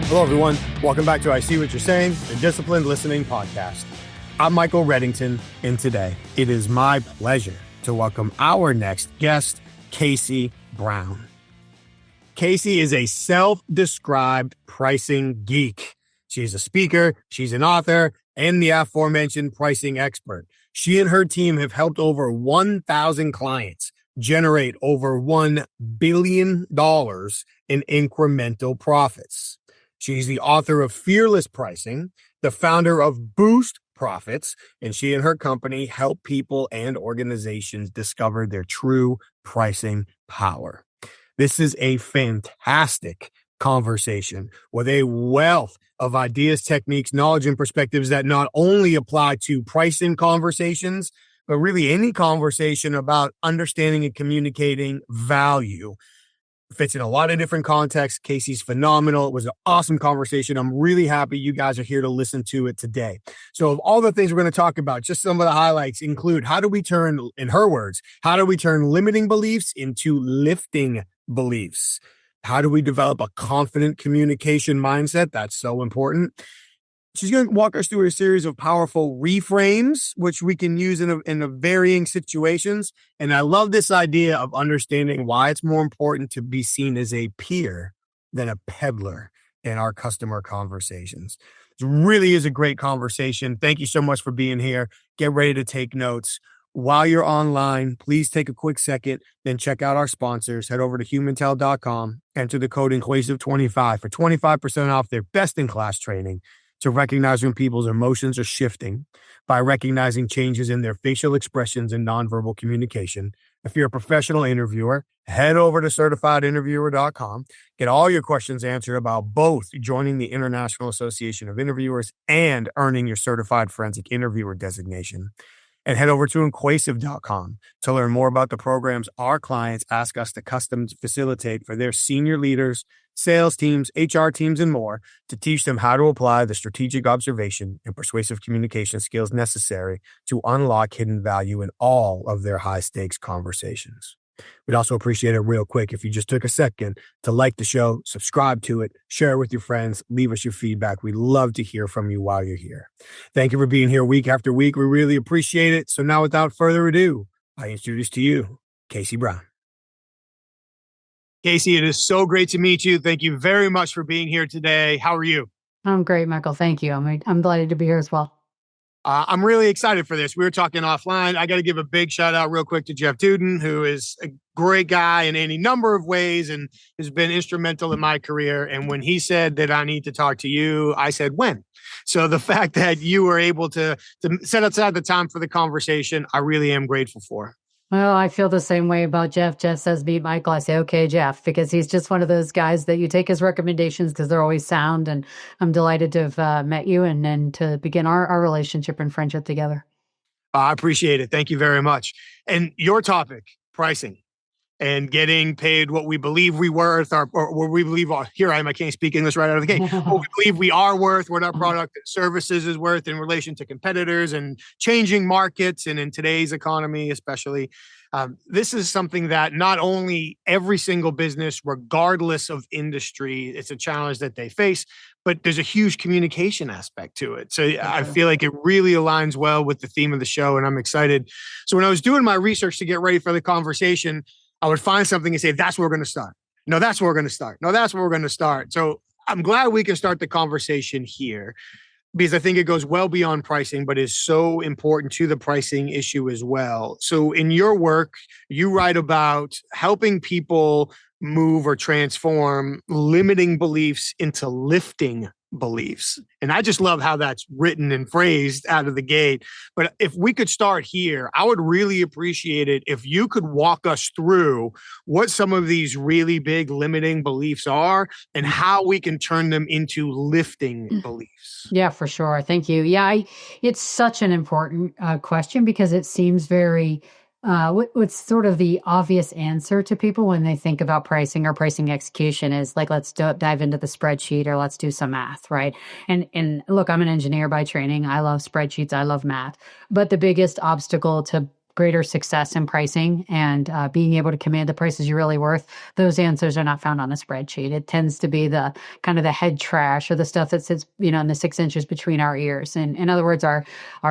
Hello, everyone. Welcome back to I See What You're Saying, the Disciplined Listening Podcast. I'm Michael Reddington, and today it is my pleasure to welcome our next guest, Casey Brown. Casey is a self-described pricing geek. She's a speaker, she's an author, and the aforementioned pricing expert. She and her team have helped over 1,000 clients generate over $1 billion in incremental profits. She's the author of Fearless Pricing, the founder of Boost Profits, and she and her company help people and organizations discover their true pricing power. This is a fantastic conversation with a wealth of ideas, techniques, knowledge, and perspectives that not only apply to pricing conversations, but really any conversation about understanding and communicating value. Fits in a lot of different contexts. Casey's phenomenal. It was an awesome conversation. I'm really happy you guys are here to listen to it today. So of all the things we're going to talk about, just some of the highlights include how do we turn, in her words, how do we turn limiting beliefs into lifting beliefs? How do we develop a confident communication mindset? That's so important. She's going to walk us through a series of powerful reframes, which we can use in a varying situations. And I love this idea of understanding why it's more important to be seen as a peer than a peddler in our customer conversations. It really is a great conversation. Thank you so much for being here. Get ready to take notes. While you're online, please take a quick second, then check out our sponsors. Head over to humantel.com, enter the code INCLUSIVE25 for 25% off their best-in-class training to recognize when people's emotions are shifting by recognizing changes in their facial expressions and nonverbal communication. If you're a professional interviewer, head over to certifiedinterviewer.com. Get all your questions answered about both joining the International Association of Interviewers and earning your Certified Forensic Interviewer designation. And head over to inclusive.com to learn more about the programs our clients ask us to custom facilitate for their senior leaders, sales teams, HR teams, and more to teach them how to apply the strategic observation and persuasive communication skills necessary to unlock hidden value in all of their high-stakes conversations. We'd also appreciate it real quick if you just took a second to like the show, subscribe to it, share it with your friends, leave us your feedback. We'd love to hear from you while you're here. Thank you for being here week after week. We really appreciate it. So now, without further ado, I introduce to you Casey Brown. Casey, it is so great to meet you. Thank you very much for being here today. How are you? I'm great, Michael. Thank you. I'm delighted to be here as well. I'm really excited for this. We were talking offline. I got to give a big shout out real quick to Jeff Duden, who is a great guy in any number of ways and has been instrumental in my career. And when he said that I need to talk to you, I said, when? So the fact that you were able to set aside the time for the conversation, I really am grateful for. Well, I feel the same way about Jeff. Jeff says, meet Michael. I say, okay, Jeff, because he's just one of those guys that you take his recommendations because they're always sound. And I'm delighted to have met you and to begin our relationship and friendship together. I appreciate it. Thank you very much. And your topic, pricing and getting paid what we believe we worth or what we believe, here I am, I can't speak English right out of the gate, what we believe we are worth, what our product and services is worth in relation to competitors and changing markets. And in today's economy, especially, this is something that not only every single business, regardless of industry, it's a challenge that they face, but there's a huge communication aspect to it. So I feel like it really aligns well with the theme of the show, and I'm excited. So when I was doing my research to get ready for the conversation, I would find something and say, that's where we're going to start. No, that's where we're going to start. No, that's where we're going to start. So I'm glad we can start the conversation here because I think it goes well beyond pricing, but is so important to the pricing issue as well. So in your work, you write about helping people move or transform limiting beliefs into lifting beliefs. And I just love how that's written and phrased out of the gate. But if we could start here, I would really appreciate it if you could walk us through what some of these really big limiting beliefs are and how we can turn them into lifting beliefs. Yeah, for sure. Thank you. Yeah, it's such an important question because it seems very what's sort of the obvious answer to people when they think about pricing or pricing execution is like, let's dive into the spreadsheet or let's do some math, right? And look, I'm an engineer by training. I love spreadsheets. I love math. But the biggest obstacle to greater success in pricing and being able to command the prices you're really worth, those answers are not found on a spreadsheet. It tends to be the kind of the head trash or the stuff that sits, in the 6 inches between our ears. And in other words, our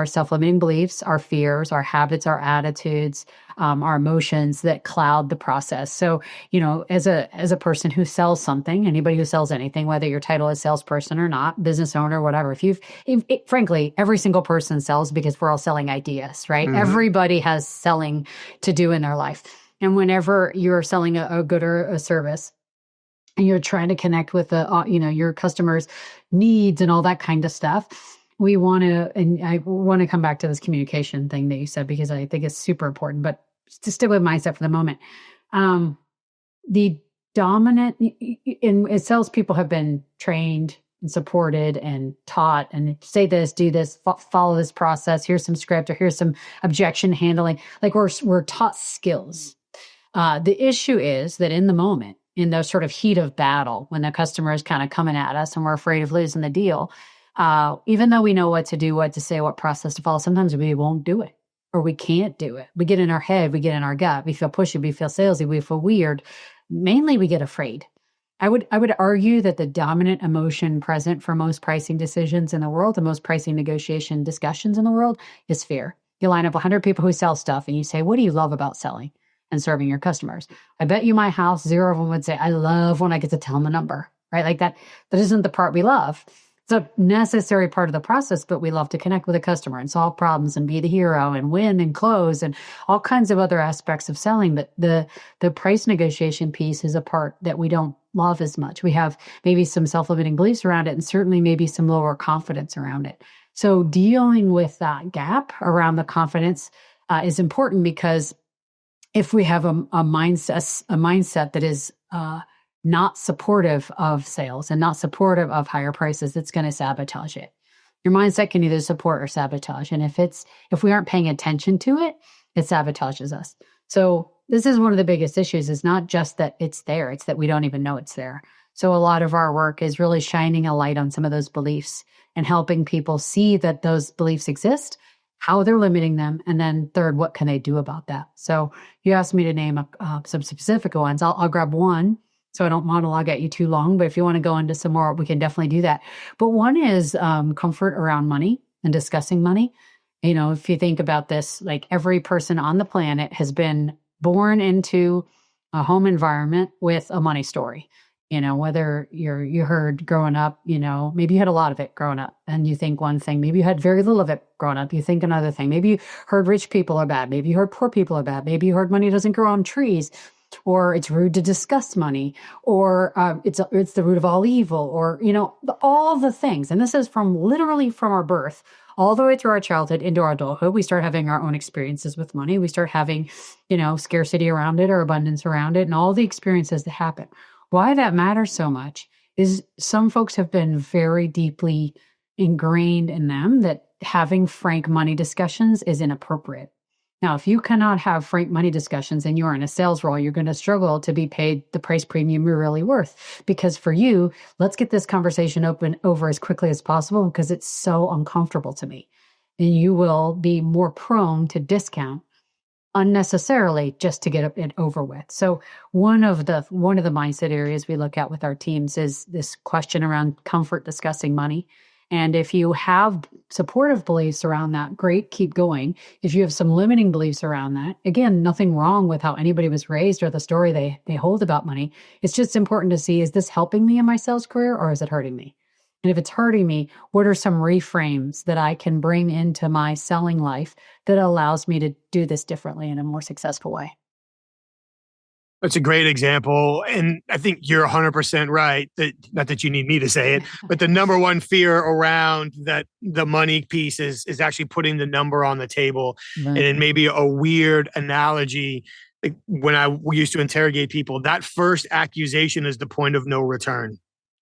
self-limiting beliefs, our fears, our habits, our attitudes, our emotions that cloud the process. So, as a person who sells something, anybody who sells anything, whether your title is salesperson or not, business owner, whatever, frankly, every single person sells because we're all selling ideas, right? Mm-hmm. Everybody has selling to do in their life. And whenever you're selling a good or a service, and you're trying to connect with your customers' needs and all that kind of stuff, we want to, and I want to come back to this communication thing that you said, because I think it's super important, but to stick with mindset for the moment. The dominant, in salespeople have been trained and supported and taught and say this, do this, follow this process. Here's some script, or here's some objection handling. Like we're taught skills. The issue is that in the moment, in the sort of heat of battle, when the customer is kind of coming at us and we're afraid of losing the deal, even though we know what to do, what to say, what process to follow, sometimes we won't do it, or we can't do it. We get in our head, we get in our gut, we feel pushy, we feel salesy, we feel weird. Mainly we get afraid. I would argue that the dominant emotion present for most pricing decisions in the world, and most pricing negotiation discussions in the world, is fear. You line up 100 people who sell stuff and you say, what do you love about selling and serving your customers? I bet you my house, 0 of them would say, I love when I get to tell them a number, right? Like that isn't the part we love. It's a necessary part of the process, but we love to connect with a customer and solve problems and be the hero and win and close and all kinds of other aspects of selling. But the price negotiation piece is a part that we don't love as much. We have maybe some self-limiting beliefs around it, and certainly maybe some lower confidence around it. So dealing with that gap around the confidence is important, because if we have a mindset that is not supportive of sales and not supportive of higher prices, it's going to sabotage it. Your mindset can either support or sabotage. And if we aren't paying attention to it, it sabotages us. So this is one of the biggest issues. Is not just that it's there, it's that we don't even know it's there. So a lot of our work is really shining a light on some of those beliefs and helping people see that those beliefs exist, how they're limiting them, and then third, what can they do about that? So you asked me to name some specific ones. I'll grab one, so I don't monologue at you too long, but if you want to go into some more, we can definitely do that. But one is comfort around money and discussing money. If you think about this, like every person on the planet has been born into a home environment with a money story. Whether you heard growing up, maybe you had a lot of it growing up and you think one thing, maybe you had very little of it growing up, you think another thing. Maybe you heard rich people are bad. Maybe you heard poor people are bad. Maybe you heard money doesn't grow on trees, or it's rude to discuss money, or it's the root of all evil, or, all the things. And this is literally from our birth all the way through our childhood into our adulthood. We start having our own experiences with money. We start having, scarcity around it or abundance around it, and all the experiences that happen. Why that matters so much is some folks have been very deeply ingrained in them that having frank money discussions is inappropriate. Now, if you cannot have frank money discussions and you're in a sales role, you're going to struggle to be paid the price premium you're really worth. Because for you, let's get this conversation over as quickly as possible, because it's so uncomfortable to me. And you will be more prone to discount unnecessarily just to get it over with. So one of the mindset areas we look at with our teams is this question around comfort discussing money. And if you have supportive beliefs around that, great, keep going. If you have some limiting beliefs around that, again, nothing wrong with how anybody was raised or the story they hold about money. It's just important to see, is this helping me in my sales career, or is it hurting me? And if it's hurting me, what are some reframes that I can bring into my selling life that allows me to do this differently in a more successful way? That's a great example. And I think you're 100% right. Not that you need me to say it, but the number one fear around that the money piece is actually putting the number on the table. Right. And it may be a weird analogy. Like when we used to interrogate people, that first accusation is the point of no return.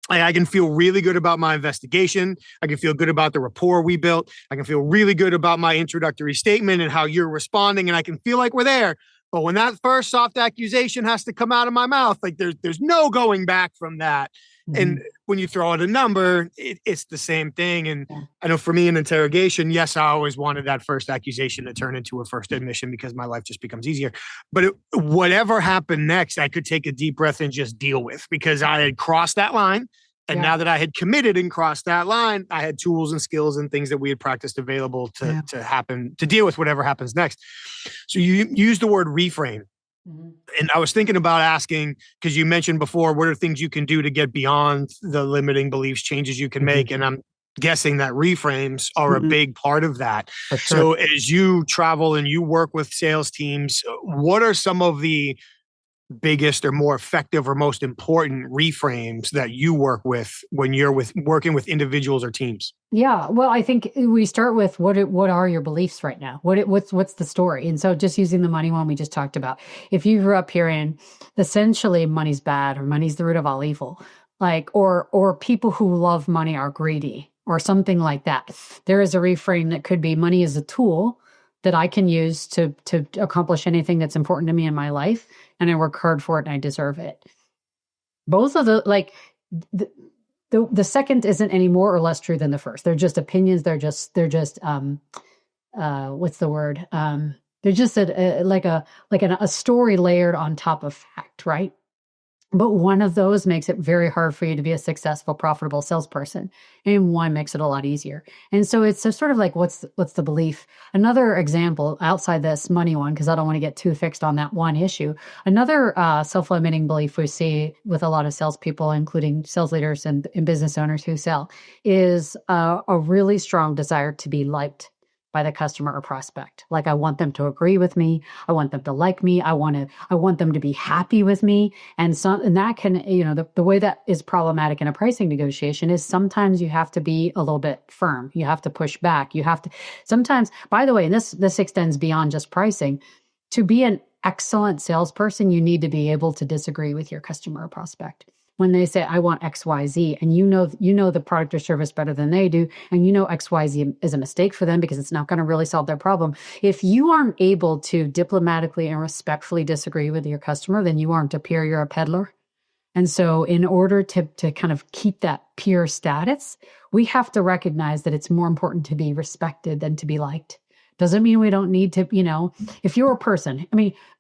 I can feel really good about my investigation. I can feel good about the rapport we built. I can feel really good about my introductory statement and how you're responding. And I can feel like we're there. But when that first soft accusation has to come out of my mouth, like there's no going back from that. And when you throw out a number, it's the same thing. And I know for me in interrogation, yes, I always wanted that first accusation to turn into a first admission because my life just becomes easier. But whatever happened next, I could take a deep breath and just deal with, because I had crossed that line. And now that I had committed and crossed that line, I had tools and skills and things that we had practiced available to happen, to deal with whatever happens next. So you use the word reframe. And I was thinking about asking, because you mentioned before, what are things you can do to get beyond the limiting beliefs, changes you can make? And I'm guessing that reframes are a big part of that. For sure. So as you travel and you work with sales teams, what are some of the biggest or more effective or most important reframes that you work with when you're working with individuals or teams? Yeah, well, I think we start with what are your beliefs right now? What's the story? And so just using the money one we just talked about. If you grew up hearing essentially money's bad or money's the root of all evil, like or people who love money are greedy or something like that, there is a reframe that could be money is a tool that I can use to accomplish anything that's important to me in my life, and I work hard for it and I deserve it. Both of the second isn't any more or less true than the first. They're just opinions. They're just what's the word? They're just a story layered on top of fact, right? But one of those makes it very hard for you to be a successful, profitable salesperson, and one makes it a lot easier. And so it's a sort of like, what's the belief? Another example outside this money one, because I don't want to get too fixed on that one issue. Another self-limiting belief we see with a lot of salespeople, including sales leaders and business owners who sell, is a really strong desire to be liked by the customer or prospect. Like, I want them to agree with me. I want them to like me. I want them to be happy with me. And that can, the way that is problematic in a pricing negotiation is sometimes you have to be a little bit firm. You have to push back. You have to sometimes, by the way, and this extends beyond just pricing. To be an excellent salesperson, you need to be able to disagree with your customer or prospect. When they say, I want XYZ, and you know the product or service better than they do, and you know XYZ is a mistake for them because it's not going to really solve their problem. If you aren't able to diplomatically and respectfully disagree with your customer, then you aren't a peer, you're a peddler. And so in order to kind of keep that peer status, we have to recognize that it's more important to be respected than to be liked. Doesn't mean we don't need to, if you're a person,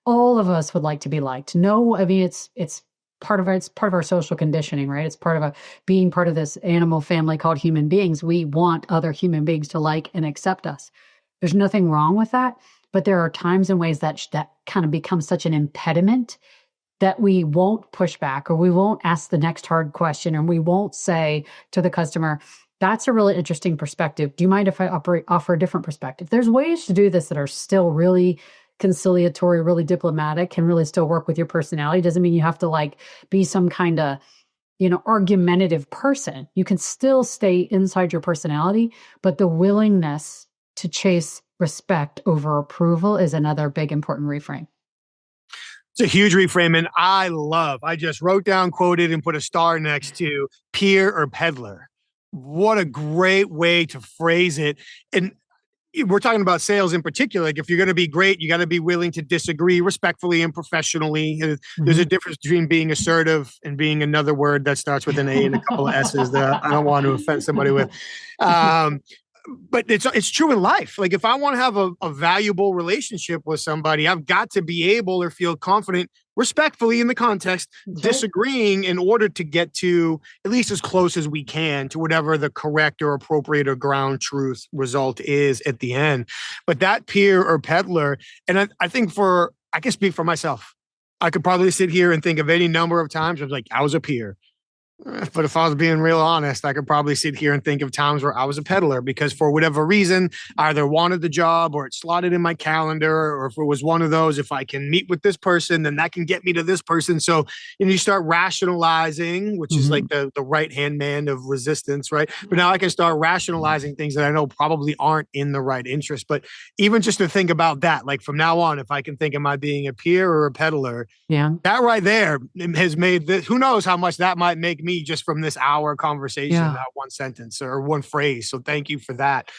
all of us would like to be liked. No, it's part of our social conditioning, right? It's part of being part of this animal family called human beings. We want other human beings to like and accept us. There's nothing wrong with that, but there are times and ways that kind of becomes such an impediment that we won't push back, or we won't ask the next hard question, or we won't say to the customer, that's a really interesting perspective. Do you mind if I offer a different perspective? There's ways to do this that are still really conciliatory, really diplomatic, can really still work with your personality. Doesn't mean you have to be some kind of, argumentative person. You can still stay inside your personality, but the willingness to chase respect over approval is another big, important reframe. It's a huge reframe. And I just wrote down, quoted, and put a star next to peer or peddler. What a great way to phrase it. And we're talking about sales in particular. Like, if you're going to be great, you got to be willing to disagree respectfully and professionally. There's a difference between being assertive and being another word that starts with an A and a couple of S's that I don't want to offend somebody with. But it's true in life. Like, if I want to have a valuable relationship with somebody, I've got to be able or feel confident, respectfully in the context, disagreeing in order to get to at least as close as we can to whatever the correct or appropriate or ground truth result is at the end. But that peer or peddler, and I think I can speak for myself. I could probably sit here and think of any number of times I was like, I was a peer. But if I was being real honest, I could probably sit here and think of times where I was a peddler, because for whatever reason, I either wanted the job or it slotted in my calendar, or if it was one of those, if I can meet with this person, then that can get me to this person. So you start rationalizing, which is like the right-hand man of resistance, right? But now I can start rationalizing things that I know probably aren't in the right interest. But even just to think about that, like from now on, if I can think, am I being a peer or a peddler? Yeah. That right there has made this, who knows how much that might make me just from this hour conversation, that one sentence or one phrase. So thank you for that.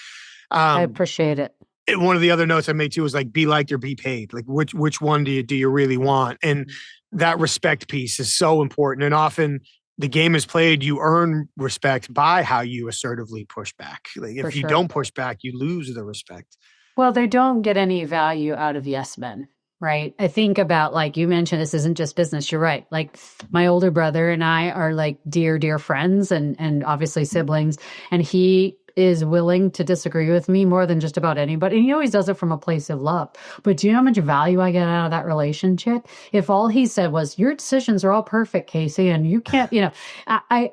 I appreciate it. one of the other notes I made too was like, be liked or be paid. Like which one do you really want? And that respect piece is so important. And often the game is played, you earn respect by how you assertively push back. Like if you don't push back, you lose the respect. Well, they don't get any value out of yes men, right? I think about, like you mentioned, this isn't just business. You're right. Like my older brother and I are like dear, dear friends and obviously siblings. And he is willing to disagree with me more than just about anybody. And he always does it from a place of love. But do you know how much value I get out of that relationship? If all he said was, your decisions are all perfect, Casey, and you can't, I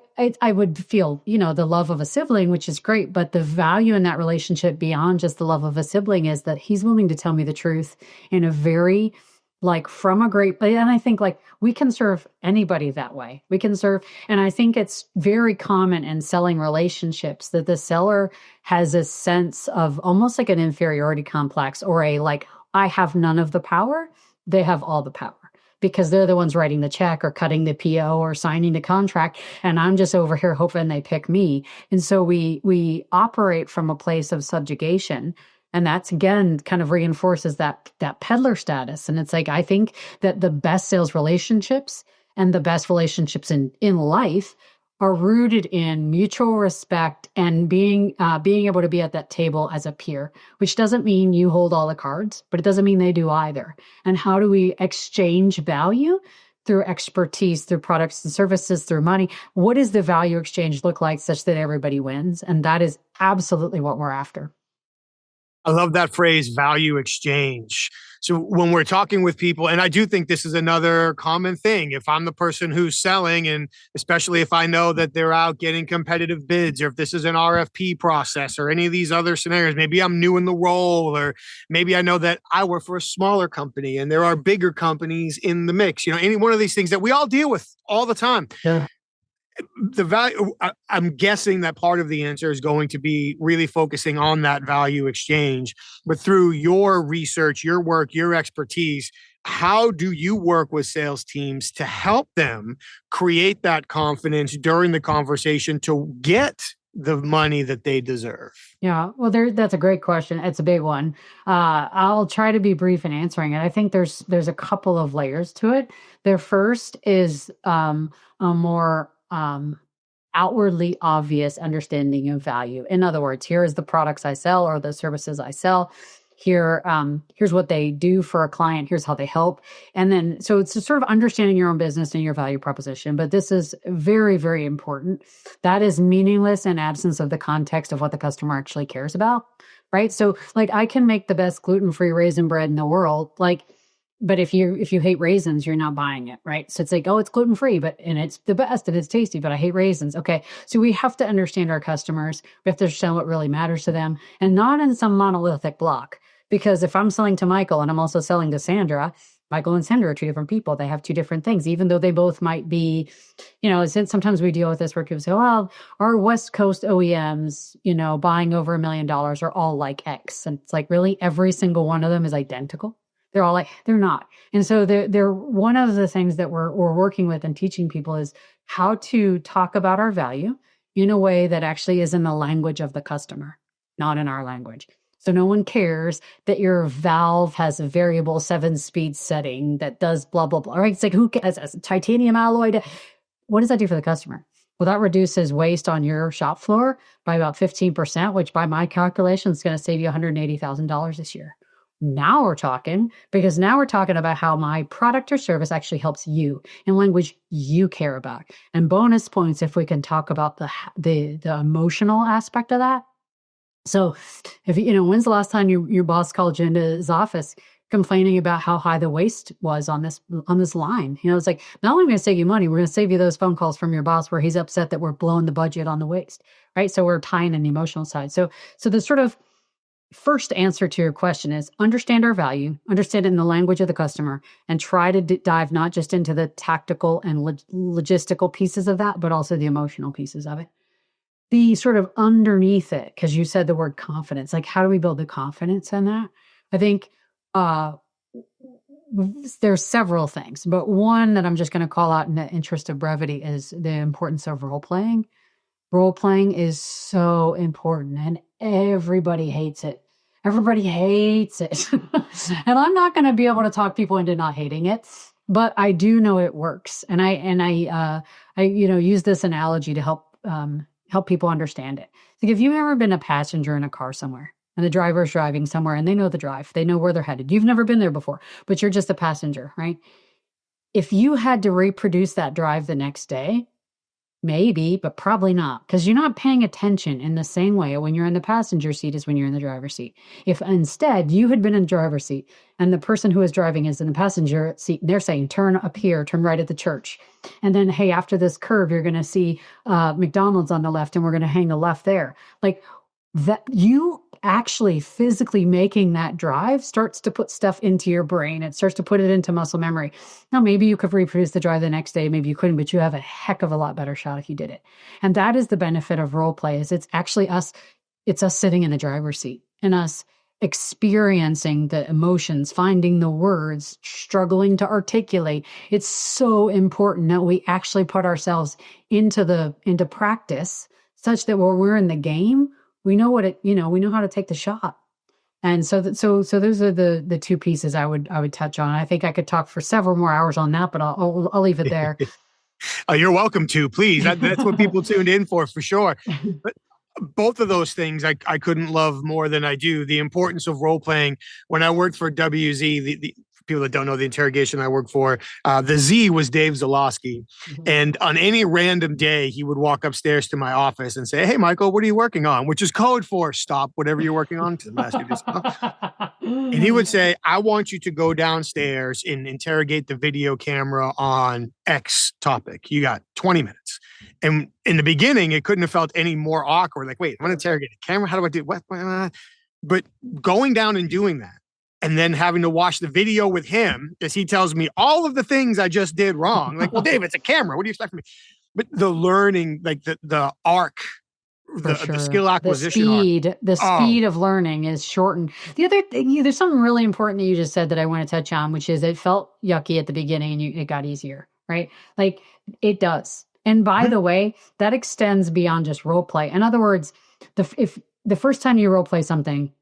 would feel, the love of a sibling, which is great. But the value in that relationship beyond just the love of a sibling is that he's willing to tell me the truth in a very, like, from a great place. And I think, like, we can serve anybody that way. We can serve. And I think it's very common in selling relationships that the seller has a sense of almost like an inferiority complex, or a, like, I have none of the power. They have all the power because they're the ones writing the check or cutting the PO or signing the contract. And I'm just over here hoping they pick me. And so we operate from a place of subjugation. And that's, again, kind of reinforces that peddler status. And it's like, I think that the best sales relationships and the best relationships in life are rooted in mutual respect and being able to be at that table as a peer, which doesn't mean you hold all the cards, but it doesn't mean they do either. And how do we exchange value? Through expertise, through products and services, through money. What does the value exchange look like such that everybody wins? And that is absolutely what we're after. I love that phrase, value exchange. So when we're talking with people, and I do think this is another common thing, if I'm the person who's selling, and especially if I know that they're out getting competitive bids, or if this is an RFP process or any of these other scenarios, maybe I'm new in the role, or maybe I know that I work for a smaller company and there are bigger companies in the mix, any one of these things that we all deal with all the time. Yeah. The value, I'm guessing that part of the answer is going to be really focusing on that value exchange. But through your research, your work, your expertise, how do you work with sales teams to help them create that confidence during the conversation to get the money that they deserve? Yeah, well, that's a great question. It's a big one. I'll try to be brief in answering it. I think there's a couple of layers to it. The first is a more outwardly obvious understanding of value. In other words, here is the products I sell or the services I sell. Here's what they do for a client. Here's how they help. And then, so it's just sort of understanding your own business and your value proposition. But this is very, very important. That is meaningless in absence of the context of what the customer actually cares about, right? So, like, I can make the best gluten-free raisin bread in the world, but if you hate raisins, you're not buying it, right? So it's like, oh, it's gluten-free, and it's the best and it's tasty, but I hate raisins. Okay. So we have to understand our customers. We have to understand what really matters to them, and not in some monolithic block. Because if I'm selling to Michael and I'm also selling to Sandra, Michael and Sandra are two different people. They have two different things, even though they both might be, sometimes we deal with this where people say, well, our West Coast OEMs, buying over $1 million are all like X. And it's like, really, every single one of them is identical. They're all like, they're not. And so they're one of the things that we're working with and teaching people is how to talk about our value in a way that actually is in the language of the customer, not in our language. So no one cares that your valve has a variable 7-speed setting that does blah, blah, blah. Right? It's like, who cares? A titanium alloy. What does that do for the customer? Well, that reduces waste on your shop floor by about 15%, which by my calculation is going to save you $180,000 this year. Now we're talking, because now we're talking about how my product or service actually helps you in language you care about. And bonus points if we can talk about the emotional aspect of that. So if when's the last time your boss called you into his office complaining about how high the waste was on this line? It's like, not only are we going to save you money, we're going to save you those phone calls from your boss where he's upset that we're blowing the budget on the waste, right? So we're tying in the emotional side. So the sort of first answer to your question is understand our value, understand it in the language of the customer, and try to dive not just into the tactical and logistical pieces of that, but also the emotional pieces of it. The sort of underneath it, because you said the word confidence, like, how do we build the confidence in that? I think there's several things, but one that I'm just going to call out in the interest of brevity is the importance of role playing. Role playing is so important, and everybody hates it. Everybody hates it. And I'm not going to be able to talk people into not hating it, but I do know it works. And I use this analogy to help people understand it. Like if you've ever been a passenger in a car somewhere and the driver's driving somewhere and they know the drive, they know where they're headed. You've never been there before, but you're just a passenger, right? If you had to reproduce that drive the next day, maybe, but probably not, because you're not paying attention in the same way when you're in the passenger seat as when you're in the driver's seat. If instead you had been in the driver's seat and the person who is driving is in the passenger seat, they're saying, turn up here, turn right at the church. And then, hey, after this curve, you're going to see McDonald's on the left and we're going to hang a left there. Like that, you actually physically making that drive starts to put stuff into your brain. It starts to put it into muscle memory. Now, maybe you could reproduce the drive the next day. Maybe you couldn't, but you have a heck of a lot better shot if you did it. And that is the benefit of role play is it's actually us sitting in the driver's seat and us experiencing the emotions, finding the words, struggling to articulate. It's so important that we actually put ourselves into practice such that when we're in the game, we know we know how to take the shot. And so those are the two pieces I would touch on. I think I could talk for several more hours on that, but I'll leave it there. Oh, you're welcome to, please. That's what people tuned in for sure. But both of those things I couldn't love more than I do. The importance of role playing. When I worked for WZ, the people that don't know the interrogation I work for, the Z was Dave Zalowski. Mm-hmm. And on any random day, he would walk upstairs to my office and say, hey, Michael, what are you working on? Which is code for stop whatever you're working on. And he would say, I want you to go downstairs and interrogate the video camera on X topic. You got 20 minutes. And in the beginning, it couldn't have felt any more awkward. Like, wait, I'm going to interrogate the camera. How do I do what? But going down and doing that, and then having to watch the video with him as he tells me all of the things I just did wrong. Like, well, Dave, it's a camera. What do you expect from me? But the learning, like the arc, the skill acquisition the speed of learning is shortened. The other thing, there's something really important that you just said that I want to touch on, which is it felt yucky at the beginning and it got easier, right? Like it does. And by the way, that extends beyond just role play. In other words, if the first time you role play something,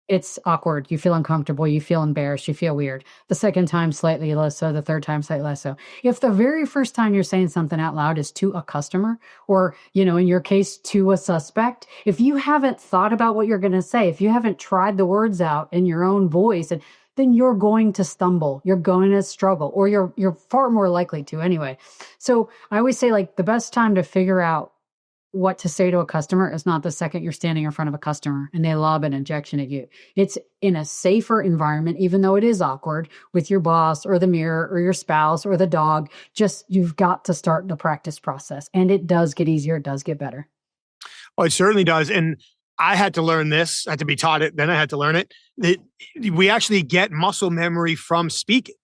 it's awkward. You feel uncomfortable. You feel embarrassed. You feel weird. The second time, slightly less so. The third time, slightly less so. If the very first time you're saying something out loud is to a customer or, in your case, to a suspect, if you haven't thought about what you're going to say, if you haven't tried the words out in your own voice, then you're going to stumble. You're going to struggle, or you're far more likely to anyway. So I always say, like, the best time to figure out what to say to a customer is not the second you're standing in front of a customer and they lob an objection at you. It's in a safer environment, even though it is awkward with your boss or the mirror or your spouse or the dog. Just, you've got to start the practice process, and it does get easier. It does get better. Oh, it certainly does. And I had to learn this. I had to be taught it. Then I had to learn it. We actually get muscle memory from speaking.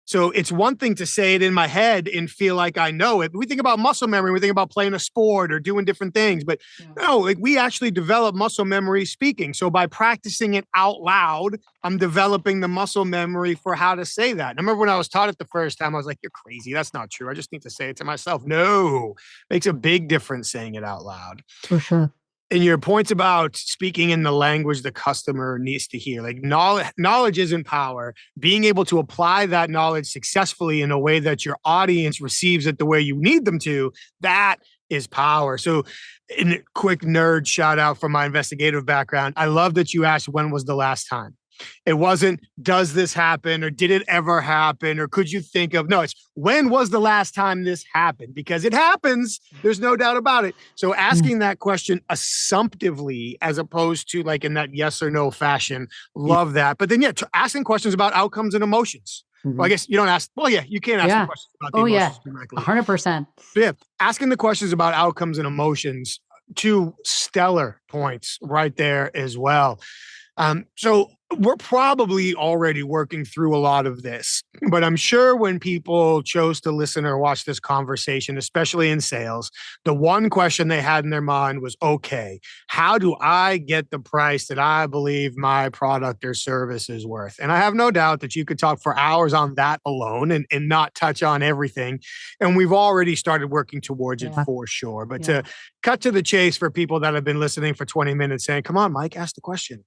So it's one thing to say it in my head and feel like I know it. We think about muscle memory. We think about playing a sport or doing different things. But no, like we actually develop muscle memory speaking. So by practicing it out loud, I'm developing the muscle memory for how to say that. And I remember when I was taught it the first time, I was like, you're crazy. That's not true. I just need to say it to myself. No, makes a big difference saying it out loud. For sure. And your points about speaking in the language the customer needs to hear, like knowledge isn't power. Being able to apply that knowledge successfully in a way that your audience receives it the way you need them to, that is power. So in a quick nerd shout out from my investigative background, I love that you asked when was the last time. It wasn't, does this happen or did it ever happen or could you think of, no, it's when was the last time this happened? Because it happens. There's no doubt about it. So asking that question assumptively as opposed to like in that yes or no fashion, love that. But then, asking questions about outcomes and emotions. Well, I guess you don't ask. Well, you can't ask the questions about the emotions directly. 100%. Yeah, asking the questions about outcomes and emotions, two stellar points right there as well. So we're probably already working through a lot of this, but I'm sure when people chose to listen or watch this conversation, especially in sales, the one question they had in their mind was, okay, how do I get the price that I believe my product or service is worth? And I have no doubt that you could talk for hours on that alone and not touch on everything. And we've already started working towards it for sure. But to cut to the chase for people that have been listening for 20 minutes saying, come on, Mike, ask the question.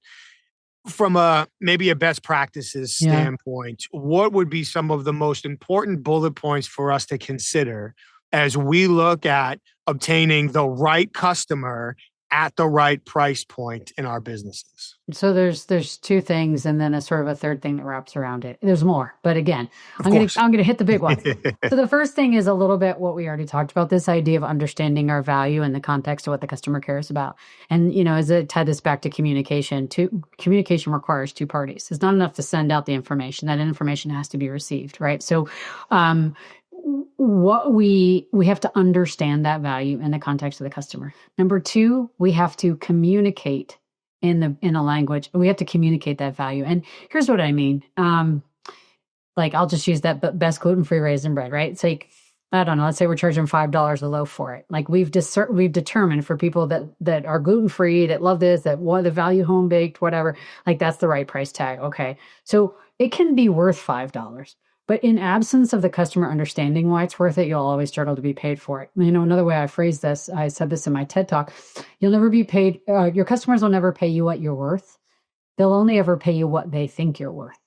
from maybe a best practices standpoint, what would be some of the most important bullet points for us to consider as we look at obtaining the right customer at the right price point in our businesses? So there's two things, and then a sort of a third thing that wraps around it. There's more, but again, I'm gonna hit the big ones. So the first thing is a little bit what we already talked about, this idea of understanding our value in the context of what the customer cares about. And as I tie this back to communication, communication requires two parties. It's not enough to send out the information. That information has to be received, right? So what we have to understand that value in the context of the customer. Number two, we have to communicate in a language. We have to communicate that value. And here's what I mean. Like I'll just use that best gluten-free raisin bread, right? It's like, I don't know, let's say we're charging $5 a loaf for it. Like we've determined for people that are gluten-free, that love this, that want the value home baked, whatever, like that's the right price tag. Okay. So it can be worth $5. But in absence of the customer understanding why it's worth it, you'll always struggle to be paid for it. Another way I phrase this, I said this in my TED Talk, you'll never be paid, your customers will never pay you what you're worth. They'll only ever pay you what they think you're worth.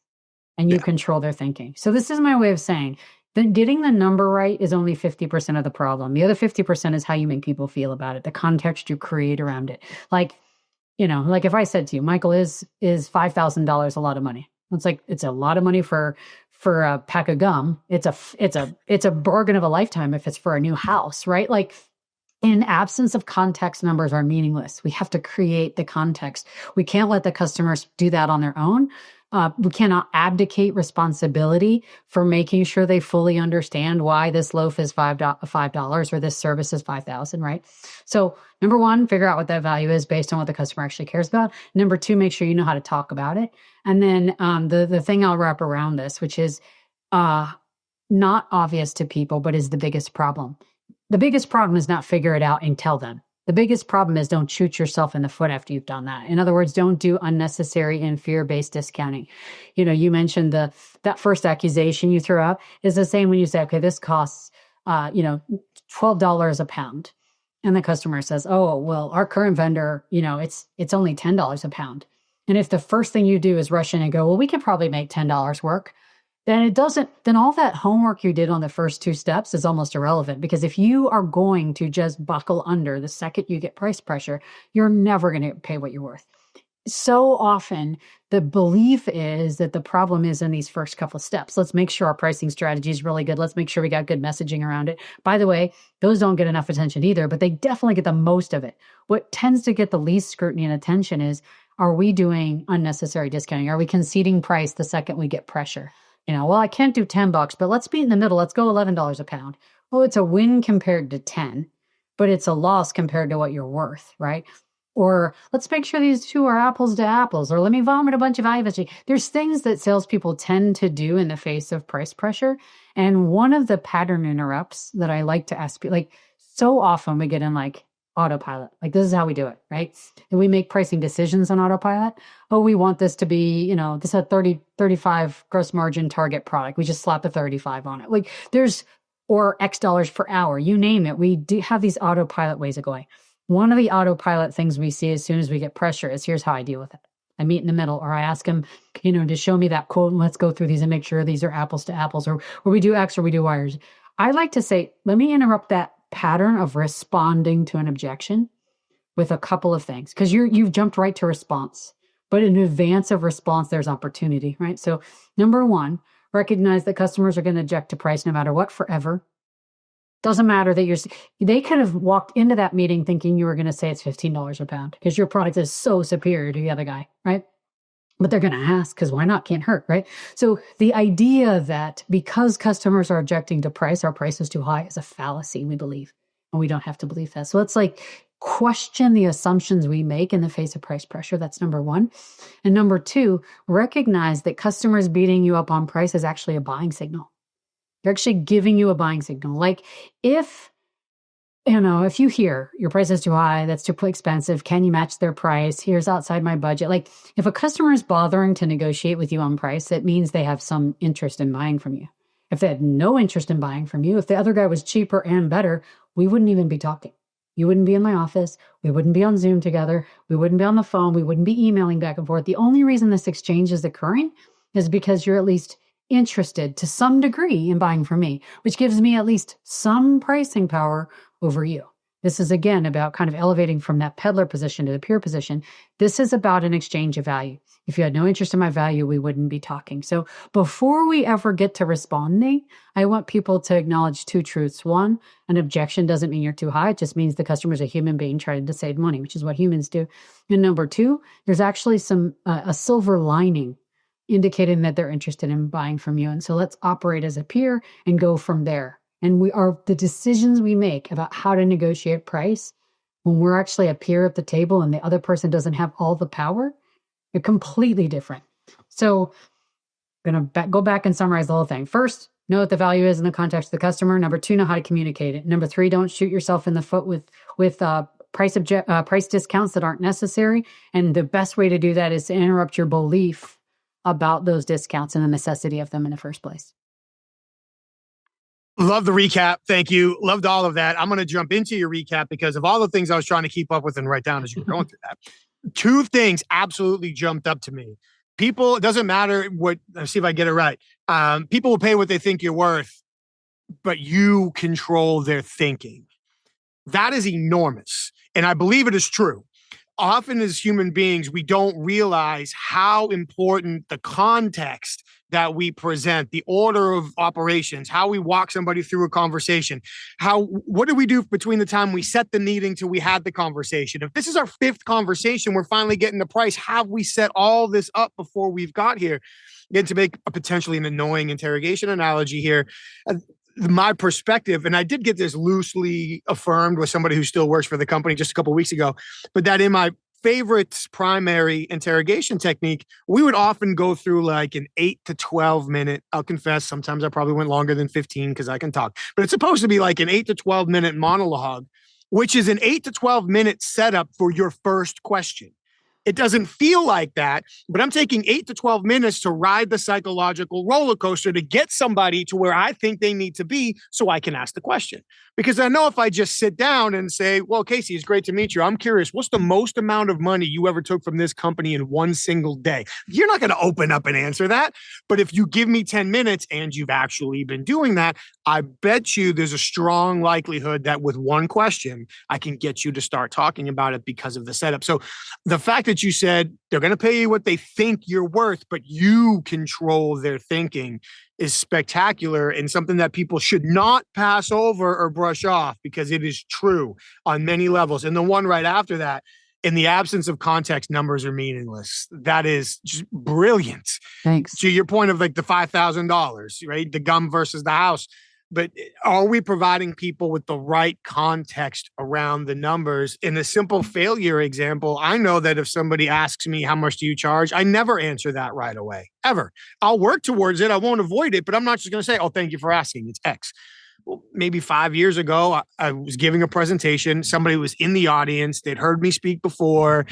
And you control their thinking. So this is my way of saying that getting the number right is only 50% of the problem. The other 50% is how you make people feel about it, the context you create around it. Like if I said to you, Michael, is $5,000 a lot of money? It's like, it's a lot of money for a pack of gum. It's a bargain of a lifetime if it's for a new house, right? Like in absence of context, numbers are meaningless. We have to create the context. We can't let the customers do that on their own. We cannot abdicate responsibility for making sure they fully understand why this loaf is $5 or this service is $5,000, right? So number one, figure out what that value is based on what the customer actually cares about. Number two, make sure you know how to talk about it. And then the thing I'll wrap around this, which is not obvious to people, but is the biggest problem. The biggest problem is not figure it out and tell them. The biggest problem is don't shoot yourself in the foot after you've done that. In other words, don't do unnecessary and fear-based discounting. You mentioned that first accusation you threw out is the same when you say, okay, this costs, $12 a pound. And the customer says, oh, well, our current vendor, it's only $10 a pound. And if the first thing you do is rush in and go, well, we could probably make $10 work, then all that homework you did on the first two steps is almost irrelevant. Because if you are going to just buckle under the second you get price pressure, you're never going to pay what you're worth. So often the belief is that the problem is in these first couple of steps. Let's make sure our pricing strategy is really good. Let's make sure we got good messaging around it. By the way, those don't get enough attention either, but they definitely get the most of it. What tends to get the least scrutiny and attention is, are we doing unnecessary discounting? Are we conceding price the second we get pressure? Well, I can't do $10, but let's be in the middle. Let's go $11 a pound. Well, it's a win compared to 10, but it's a loss compared to what you're worth, right? Or let's make sure these two are apples to apples, or let me vomit a bunch of IVG. There's things that salespeople tend to do in the face of price pressure. And one of the pattern interrupts that I like to ask people, so often we get in autopilot. This is how we do it, right? And we make pricing decisions on autopilot. Oh, we want this to be, this is a 35 gross margin target product. We just slap a 35 on it. Or X dollars per hour, you name it. We do have these autopilot ways of going. One of the autopilot things we see as soon as we get pressure is, here's how I deal with it. I meet in the middle, or I ask them, to show me that quote and let's go through these and make sure these are apples to apples, or we do X or we do Y. I like to say, let me interrupt that pattern of responding to an objection with a couple of things, because you've jumped right to response, but in advance of response, there's opportunity, right? So number one, recognize that customers are going to object to price no matter what forever. Doesn't matter that they could have walked into that meeting thinking you were going to say it's $15 a pound because your product is so superior to the other guy, right? But they're going to ask because why not? Can't hurt, right? So the idea that because customers are objecting to price, our price is too high is a fallacy, we believe. And we don't have to believe that. So it's question the assumptions we make in the face of price pressure. That's number one. And number two, recognize that customers beating you up on price is actually a buying signal. They're actually giving you a buying signal. If you hear your price is too high, that's too expensive, can you match their price? Here's outside my budget. If a customer is bothering to negotiate with you on price, it means they have some interest in buying from you. If they had no interest in buying from you, if the other guy was cheaper and better, we wouldn't even be talking. You wouldn't be in my office. We wouldn't be on Zoom together. We wouldn't be on the phone. We wouldn't be emailing back and forth. The only reason this exchange is occurring is because you're at least interested to some degree in buying from me, which gives me at least some pricing power over you. This is, again, about kind of elevating from that peddler position to the peer position. This is about an exchange of value. If you had no interest in my value, we wouldn't be talking. So before we ever get to responding, I want people to acknowledge two truths. One, an objection doesn't mean you're too high. It just means the customer's a human being trying to save money, which is what humans do. And number two, there's actually a silver lining indicating that they're interested in buying from you. And so let's operate as a peer and go from there. And the decisions we make about how to negotiate price, when we're actually a peer at the table and the other person doesn't have all the power, they're completely different. So I'm going to go back and summarize the whole thing. First, know what the value is in the context of the customer. Number two, know how to communicate it. Number three, don't shoot yourself in the foot with price discounts that aren't necessary. And the best way to do that is to interrupt your belief about those discounts and the necessity of them in the first place. Love the recap. Thank you. Loved all of that. I'm going to jump into your recap because of all the things I was trying to keep up with and write down as you were going through that. Two things absolutely jumped up to me. People, it doesn't matter let's see if I get it right. People will pay what they think you're worth, but you control their thinking. That is enormous. And I believe it is true. Often as human beings, we don't realize how important the context that we present, the order of operations, how we walk somebody through a conversation, what do we do between the time we set the meeting till we had the conversation? If this is our fifth conversation, we're finally getting the price. Have we set all this up before we've got here? Again, to make a potentially an annoying interrogation analogy here, my perspective, and I did get this loosely affirmed with somebody who still works for the company just a couple of weeks ago, but that in my favorite primary interrogation technique, we would often go through like an 8 to 12 minute, I'll confess, sometimes I probably went longer than 15 because I can talk, but it's supposed to be like an 8 to 12 minute monologue, which is an 8 to 12 minute setup for your first question. It doesn't feel like that, but I'm taking 8 to 12 minutes to ride the psychological roller coaster to get somebody to where I think they need to be so I can ask the question. Because I know if I just sit down and say, well, Casey, it's great to meet you. I'm curious, what's the most amount of money you ever took from this company in one single day? You're not going to open up and answer that. But if you give me 10 minutes and you've actually been doing that, I bet you there's a strong likelihood that with one question, I can get you to start talking about it because of the setup. So the fact that you said they're going to pay you what they think you're worth, but you control their thinking is spectacular and something that people should not pass over or brush off because it is true on many levels. And the one right after that, in the absence of context, numbers are meaningless. That is just brilliant. Thanks. To your point of like the $5,000, right? The gum versus the house. But are we providing people with the right context around the numbers? In a simple failure example, I know that if somebody asks me, how much do you charge? I never answer that right away, ever. I'll work towards it. I won't avoid it, but I'm not just going to say, oh, thank you for asking. It's X. Well, maybe 5 years ago, I was giving a presentation. Somebody was in the audience. They'd heard me speak before.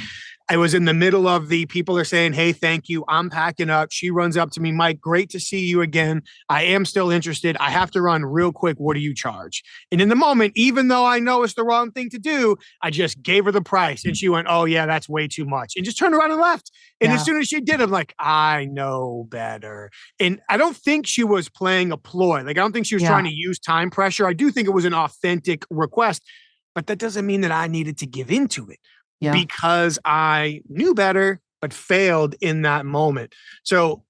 I was in the middle of the people are saying, hey, thank you. I'm packing up. She runs up to me, Mike, great to see you again. I am still interested. I have to run real quick. What do you charge? And in the moment, even though I know it's the wrong thing to do, I just gave her the price. And she went, oh, yeah, that's way too much. And just turned around and left. And as soon as she did, I'm like, I know better. And I don't think she was playing a ploy. Like, I don't think she was trying to use time pressure. I do think it was an authentic request, but that doesn't mean that I needed to give into it. Yeah. Because I knew better, but failed in that moment. So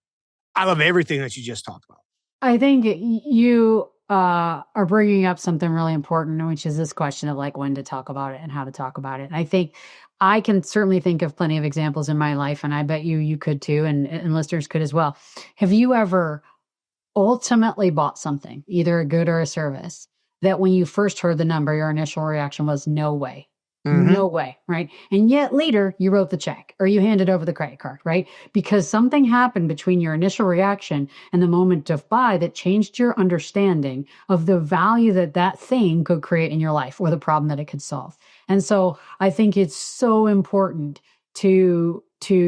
I love everything that you just talked about. I think you are bringing up something really important, which is this question of like when to talk about it and how to talk about it. And I think I can certainly think of plenty of examples in my life, and I bet you could too, and listeners could as well. Have you ever ultimately bought something, either a good or a service, that when you first heard the number, your initial reaction was no way? Mm-hmm. No way, right? And yet later you wrote the check or you handed over the credit card, right? Because something happened between your initial reaction and the moment of buy that changed your understanding of the value that that thing could create in your life or the problem that it could solve. And so I think it's so important to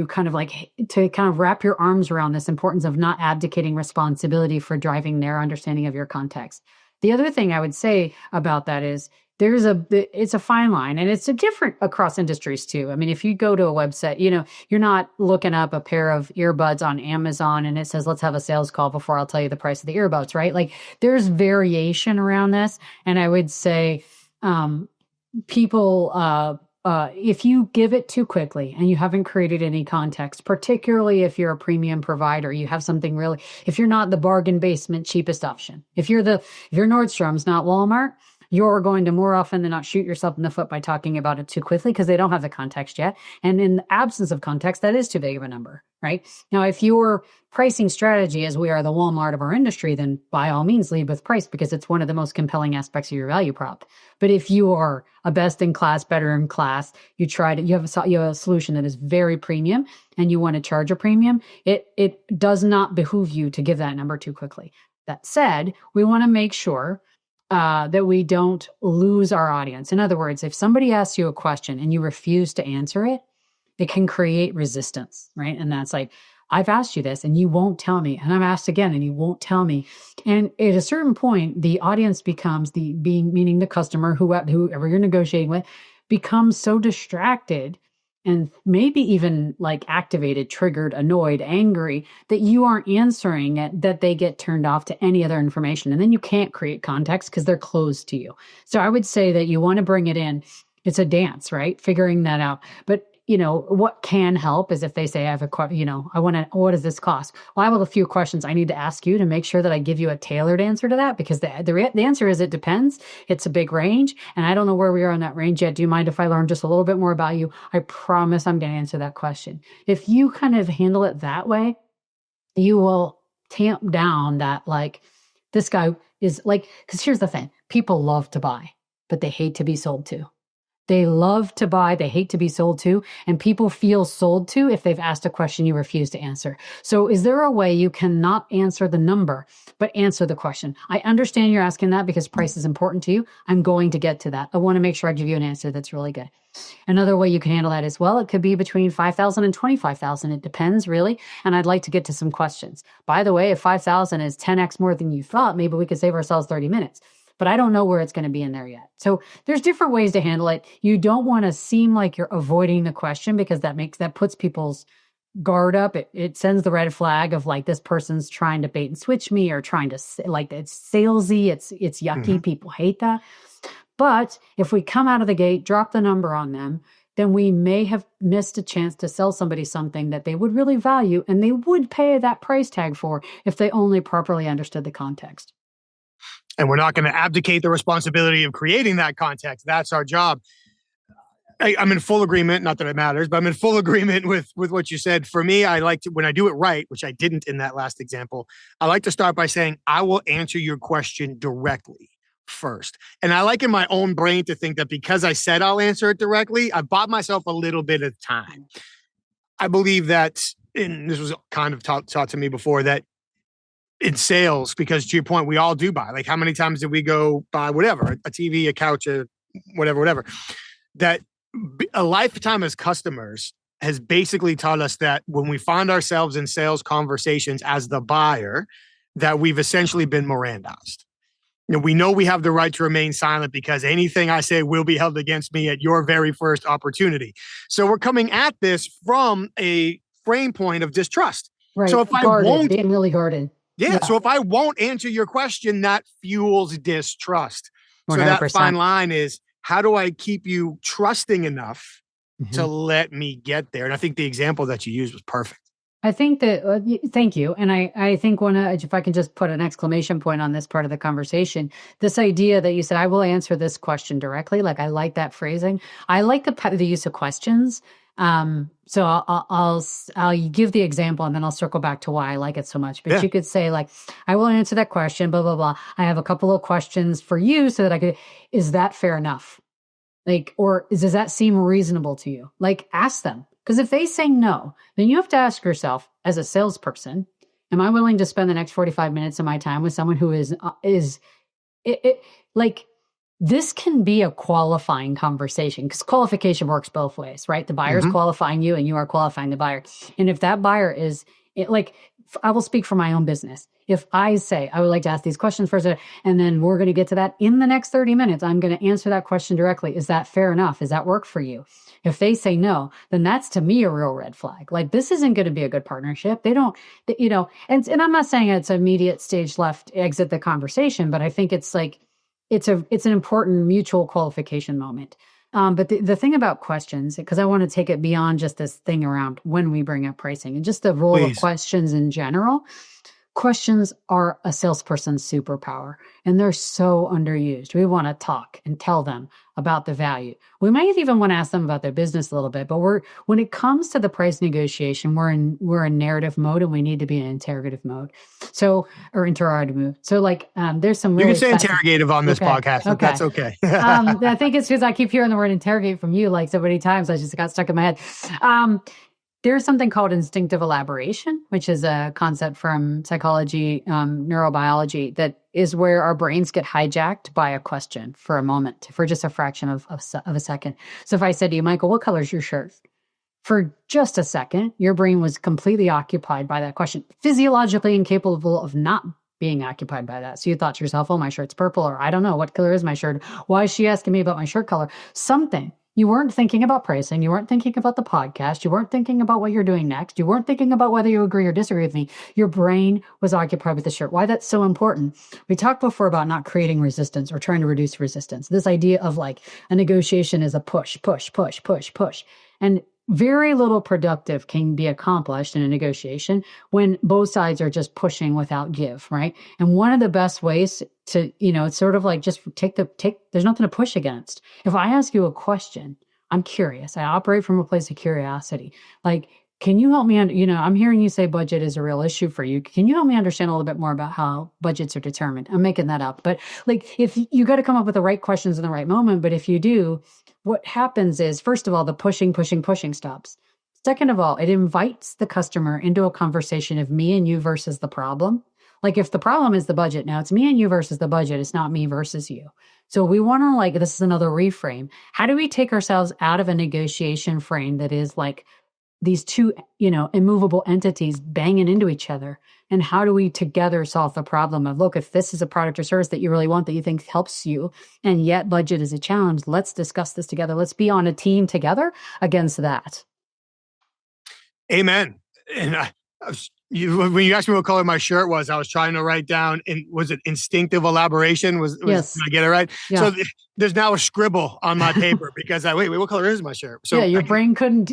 kind of wrap your arms around this importance of not abdicating responsibility for driving their understanding of your context. The other thing I would say about that is it's a fine line, and it's a different across industries too. I mean, if you go to a website, you're not looking up a pair of earbuds on Amazon and it says, let's have a sales call before I'll tell you the price of the earbuds, right? Like there's variation around this. And I would say, people, if you give it too quickly and you haven't created any context, particularly if you're a premium provider, you have something really, if you're not the bargain basement cheapest option, if you're Nordstrom's, not Walmart, you're going to more often than not shoot yourself in the foot by talking about it too quickly because they don't have the context yet. And in the absence of context, that is too big of a number, right? Now, if your pricing strategy is we are the Walmart of our industry, then by all means lead with price because it's one of the most compelling aspects of your value prop. But if you are a best in class, better in class, you have a solution that is very premium and you want to charge a premium, it does not behoove you to give that number too quickly. That said, we want to make sure that we don't lose our audience. In other words, if somebody asks you a question and you refuse to answer it, it can create resistance, right? And that's like, I've asked you this and you won't tell me. And I've asked again and you won't tell me. And at a certain point, the audience becomes meaning the customer, whoever you're negotiating with, becomes so distracted and maybe even like activated, triggered, annoyed, angry that you aren't answering it, that they get turned off to any other information. And then you can't create context because they're closed to you. So I would say that you want to bring it in. It's a dance, right? Figuring that out. But what can help is if they say, I have what does this cost? Well, I have a few questions I need to ask you to make sure that I give you a tailored answer to that, because the answer is it depends. It's a big range, and I don't know where we are on that range yet. Do you mind if I learn just a little bit more about you? I promise I'm going to answer that question. If you kind of handle it that way, you will tamp down that, like, this guy is like, because here's the thing. People love to buy, but they hate to be sold to. They love to buy, they hate to be sold to, and people feel sold to if they've asked a question you refuse to answer. So is there a way you cannot answer the number, but answer the question? I understand you're asking that because price is important to you. I'm going to get to that. I want to make sure I give you an answer that's really good. Another way you can handle that as well, it could be between $5,000 and $25,000. It depends, really. And I'd like to get to some questions. By the way, if $5,000 is 10x more than you thought, maybe we could save ourselves 30 minutes. But I don't know where it's going to be in there yet. So there's different ways to handle it. You don't want to seem like you're avoiding the question because that puts people's guard up. It sends the red flag of like, this person's trying to bait and switch me or trying to, like, it's salesy. It's yucky. Mm-hmm. People hate that. But if we come out of the gate, drop the number on them, then we may have missed a chance to sell somebody something that they would really value and they would pay that price tag for if they only properly understood the context. And we're not going to abdicate the responsibility of creating that context. That's our job. I'm in full agreement, not that it matters, but I'm in full agreement with what you said. For me, I like to, when I do it right, which I didn't in that last example, I like to start by saying, I will answer your question directly first. And I like in my own brain to think that because I said I'll answer it directly, I bought myself a little bit of time. I believe that, and this was kind of taught to me before, that in sales, because to your point, we all do buy. Like, how many times did we go buy whatever, a TV, a couch, whatever, that a lifetime as customers has basically taught us that when we find ourselves in sales conversations as the buyer, that we've essentially been Mirandized. We know we have the right to remain silent because anything I say will be held against me at your very first opportunity. So we're coming at this from a frame point of distrust. Right. So if guarded, I won't, being really guarded. Yeah. So if I won't answer your question, that fuels distrust. 100%. So that fine line is, how do I keep you trusting enough to let me get there? And I think the example that you used was perfect. I think that, thank you. And I think if I can just put an exclamation point on this part of the conversation, this idea that you said, I will answer this question directly. Like, I like that phrasing. I like the use of questions. So I'll give the example and then I'll circle back to why I like it so much. But you could say, like, I will answer that question, blah, blah, blah. I have a couple of questions for you so that is that fair enough? Like, or does that seem reasonable to you? Like, ask them. Because if they say no, then you have to ask yourself, as a salesperson, am I willing to spend the next 45 minutes of my time with someone who is like, this can be a qualifying conversation, because qualification works both ways, right? The buyer's qualifying you and you are qualifying the buyer. And if that buyer is like, I will speak for my own business. If I say, I would like to ask these questions first, and then we're going to get to that in the next 30 minutes, I'm going to answer that question directly. Is that fair enough? Does that work for you? If they say no, then that's to me a real red flag. Like, this isn't going to be a good partnership. They don't, and I'm not saying it's immediate stage left, exit the conversation, but I think it's like, it's an important mutual qualification moment. But the thing about questions, because I want to take it beyond just this thing around when we bring up pricing and just the role of questions in general. Questions are a salesperson's superpower, and they're so underused. We want to talk and tell them about the value. We might even want to ask them about their business a little bit, but when it comes to the price negotiation, we're in narrative mode, and we need to be in interrogative mode. Or interrogative mode. So like, there's some really— You can say interrogative on this podcast, but that's okay. I think it's because I keep hearing the word interrogate from you like so many times. I just got stuck in my head. There's something called instinctive elaboration, which is a concept from psychology, neurobiology, that is where our brains get hijacked by a question for a moment, for just a fraction of a second. So if I said to you, Michael, what color is your shirt? For just a second, your brain was completely occupied by that question, physiologically incapable of not being occupied by that. So you thought to yourself, oh, my shirt's purple, or I don't know, what color is my shirt? Why is she asking me about my shirt color? Something. You weren't thinking about pricing. You weren't thinking about the podcast. You weren't thinking about what you're doing next. You weren't thinking about whether you agree or disagree with me. Your brain was occupied with the shirt. Why that's so important. We talked before about not creating resistance or trying to reduce resistance. This idea of like a negotiation is a push, push, push, push, push. And very little productive can be accomplished in a negotiation when both sides are just pushing without give, right? And one of the best ways to, it's sort of like just there's nothing to push against. If I ask you a question, I'm curious. I operate from a place of curiosity. Like, can you help me? I'm hearing you say budget is a real issue for you. Can you help me understand a little bit more about how budgets are determined? I'm making that up. But like, if you got to come up with the right questions in the right moment, but if you do, what happens is, first of all, the pushing stops. Second of all, it invites the customer into a conversation of me and you versus the problem. Like, if the problem is the budget, now it's me and you versus the budget. It's not me versus you. So we want to, this is another reframe. How do we take ourselves out of a negotiation frame that is like these two, immovable entities banging into each other? And how do we together solve the problem of, look, if this is a product or service that you really want, that you think helps you, and yet budget is a challenge, let's discuss this together. Let's be on a team together against that. Amen. And when you asked me what color my shirt was, I was trying to write down, was it instinctive elaboration? Yes. Did I get it right? Yeah. So there's now a scribble on my paper because wait, what color is my shirt? So your brain couldn't